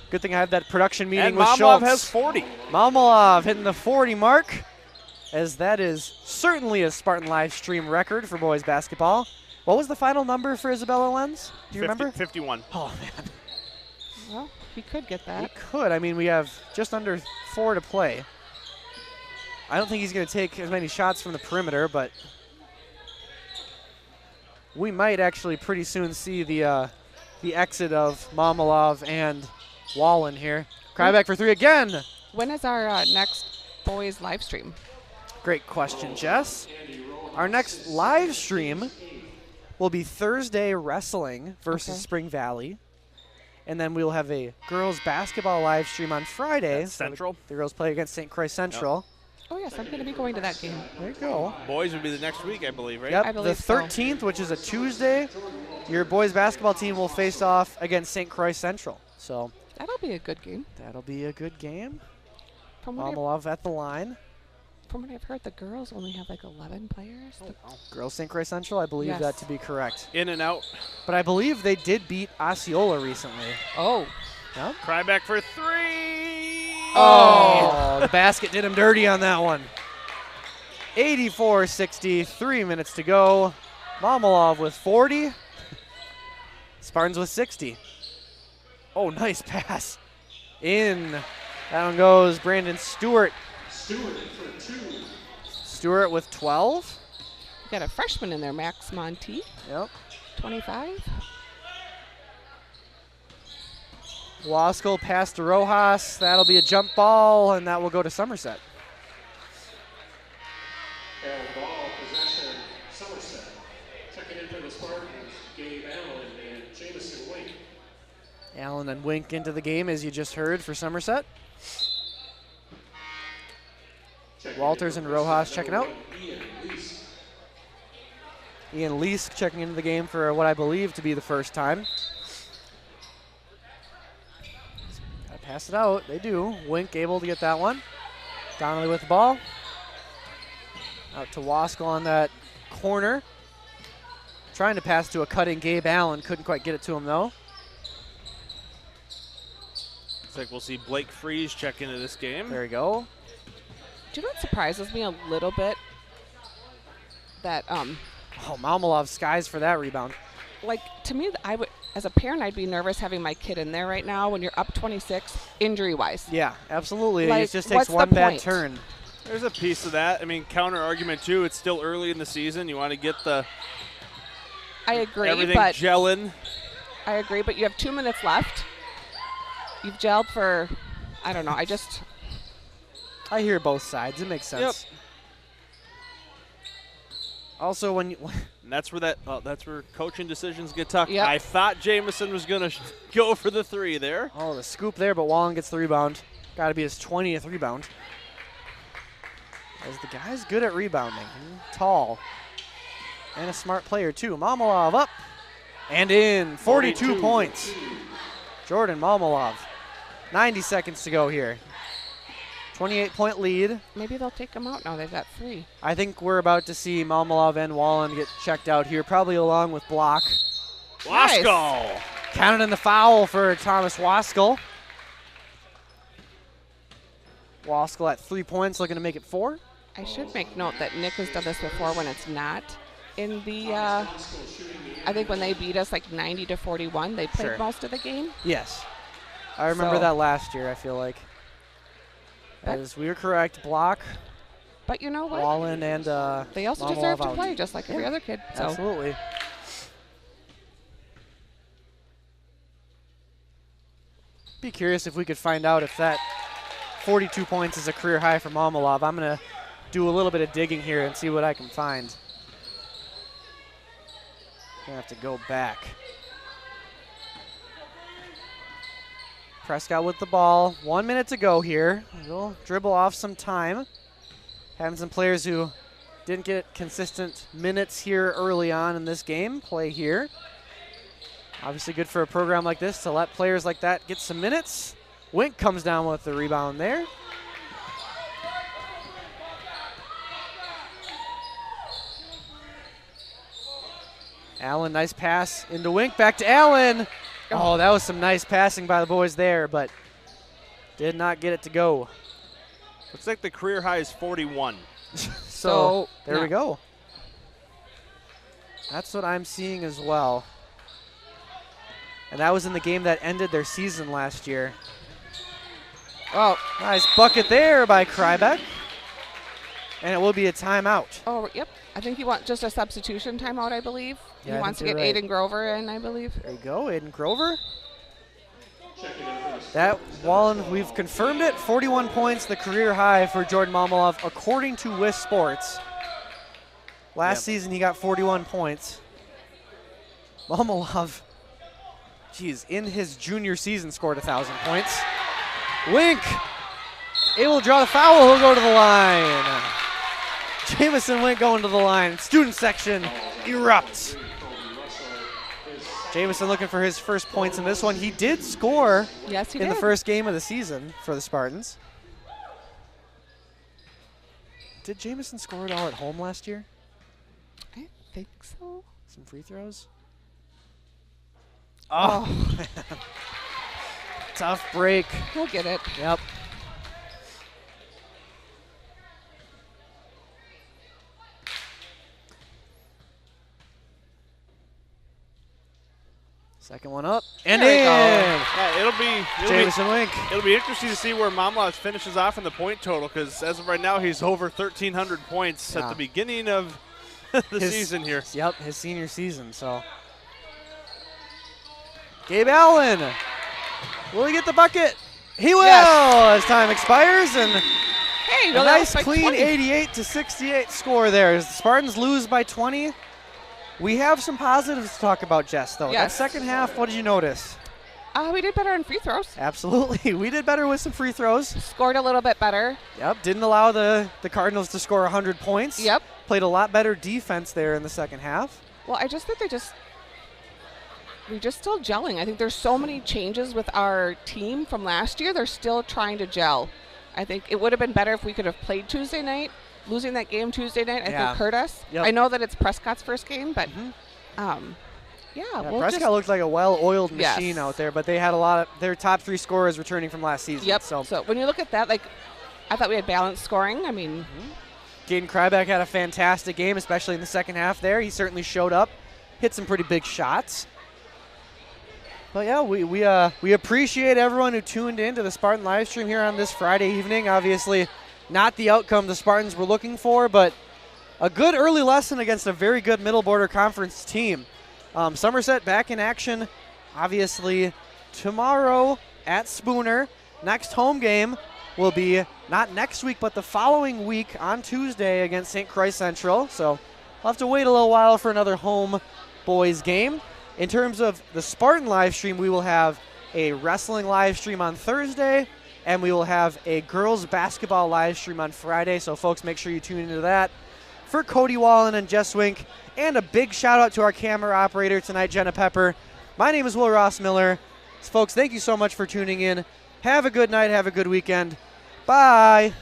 Good thing I had that production meeting And with Malmalov Schultz. has 40. Malmalov hitting the 40 mark, as that is certainly a Spartan live stream record for boys basketball. What was the final number for Isabella Lenz? Do you remember? 51. Oh, man. Well, He could get He that. could. I mean, we have just under 4 to play. I don't think he's going to take as many shots from the perimeter, but we might actually pretty soon see the exit of Momolov and Wallen here. Kryback for 3 again. When is our next boys live stream? Great question, Jess. Our next live stream will be Thursday wrestling versus Spring Valley. And then we'll have a girls basketball live stream on Friday. That's Central. The girls play against St. Croix Central. Oh, yes, I'm going to be going to that game. There you go. Boys would be the next week, I believe, right? Yep, I believe the so. 13th, which is a Tuesday, your boys basketball team will face off against St. Croix Central. So That'll be a good game. that'll be a good game. From what, Momolov at the line. from what I've heard, the girls only have like 11 players. Girls St. Croix Central, I believe Yes. that to be correct. In and out. But I believe they did beat Osceola recently. Oh, Yep. Kryback for 3. Oh, the basket did him dirty on that one. 84-60, 3 minutes to go. Momolov with 40. Spartans with 60. Oh, nice pass. In. Down goes Brandon Stewart. Stewart for 2. Stewart with 12. we got a freshman in there, Max Monti, Yep. 25. Waskell pass to Rojas. That'll be a jump ball, and that will go to Somerset. And ball possession, Somerset. Checking in for the Spartans, Gabe Allen and Jamison Wink. Allen and Wink into the game, as you just heard, for Somerset. Checking Walters in and for Rojas Prescott, checking out. Ian Lease. Ian Leask checking into the game for what I believe to be the first time. Gotta pass it out. They do. Wink able to get that one. Donnelly with the ball. Out to Waskell on that corner. Trying to pass to a cutting Gabe Allen. Couldn't quite get it to him, though. Looks like we'll see Blake Freeze check into this game. There we go. Do you know what surprises me a little bit? That, Oh, Momolov skies for that rebound. like, to me, I would, as a parent, I'd be nervous having my kid in there right now when you're up 26, injury-wise. Yeah, absolutely. Like, it just what's takes the one bad point? turn. There's a piece of that. I mean, counter argument, too. It's still early in the season. You want to get the I agree, everything but gelling. I agree, but you have 2 minutes left. You've gelled for, I don't know, I hear both sides. It makes sense. Also, when you, And that's where coaching decisions get tough. Yep. I thought Jamison was going to go for the 3 there. oh, the scoop there, but Wallen gets the rebound. Got to be his 20th rebound. As the guy's good at rebounding. Tall. And a smart player, too. Momolov up and in. 42 points. Jordan Momolov. 90 seconds to go here. 28-point lead. maybe they'll take them out now. They've got 3. I think we're about to see Momolov and Wallen get checked out here, probably along with Block. Nice. Waskell. Counted in the foul for Thomas Waskell. Waskell at 3 points, looking to make it 4. I should make note that Nick has done this before when it's not in the, I think when they beat us like 90-41, they played Sure. most of the game. Yes. I remember So- that last year, I feel like. As we were correct, Block, But you know what? Wallen, and They also Momolov deserve to out. play just like every Yeah. other kid. So Absolutely. Be curious if we could find out if that 42 points is a career high for Momolov. I'm going to do a little bit of digging here and see what I can find. Gonna have to go back. Prescott with the ball. 1 minute to go here. We'll dribble off some time. Having some players who didn't get consistent minutes here early on in this game play here. Obviously good for a program like this to let players like that get some minutes. Wink comes down with the rebound there. Allen, nice pass into Wink. Back to Allen. Oh, that was some nice passing by the boys there, but did not get it to go. Looks like the career high is 41. So there yeah. we go. That's what I'm seeing as well. And that was in the game that ended their season last year. Oh, Nice bucket there by Krybeck. And it will be a timeout. oh, yep. I think he wants just a substitution timeout, I believe. Yeah, he I wants to think get you're right. Aiden Grover in, I believe. There you go, Aiden Grover. That Wallen, we've confirmed it. 41 points, the career high for Jordan Momolov, according to WIS Sports. Last season, he got 41 points. Momolov, geez, in his junior season, scored 1,000 points. Wink, able to draw the foul. He'll go to the line. Jamison Wink going to the line. Student section erupts. Jamison looking for his first points in this one. He did score Yes, he in did. the first game of the season for the Spartans. Did Jamison score it all at home last year? I think so. Some free throws? Oh. Tough break. He'll get it. Yep. Second one up and There we in. go. Yeah, Jamison Wink. it'll be interesting to see where Momolov finishes off in the point total, because as of right now, he's over 1,300 points at the beginning of the season here. Yep, his senior season. So, Gabe Allen, will he get the bucket? He will. Yes. As time expires, and Hey, a no, that nice was like clean 20. 88-68 score there. As the Spartans lose by 20. We have some positives to talk about, Jess, though. Yes. That second half, what did you notice? We did better on free throws. Absolutely. We did better with some free throws. Scored a little bit better. Yep, didn't allow the Cardinals to score 100 points. Yep. Played a lot better defense there in the second half. Well, I just think we're just still gelling. I think there's so many changes with our team from last year. They're still trying to gel. I think it would have been better if we could have played Tuesday night. Losing that game Tuesday night, I think, hurt us. Yep. I know that it's Prescott's first game, but Yeah, we'll Prescott just, looked like a well-oiled machine Yes. out there, but they had a lot of their top 3 scorers returning from last season. Yep. So So when you look at that, like, I thought we had balanced scoring. I mean, Caden Krybeck had a fantastic game, especially in the second half there. He certainly showed up, hit some pretty big shots. But yeah, we appreciate everyone who tuned in to the Spartan live stream here on this Friday evening. Obviously, not the outcome the Spartans were looking for, but a good early lesson against a very good Middle Border Conference team. Somerset back in action, obviously, tomorrow at Spooner. Next home game will be not next week, but the following week on Tuesday against St. Croix Central. So we'll have to wait a little while for another home boys game. In terms of the Spartan live stream, we will have a wrestling live stream on Thursday, and we will have a girls basketball live stream on Friday. So folks, make sure you tune into that. For Cody Wallen and Jess Wink, and a big shout out to our camera operator tonight, Jenna Pepper. My name is Will Ross Miller. Folks, thank you so much for tuning in. Have a good night. Have a good weekend. Bye.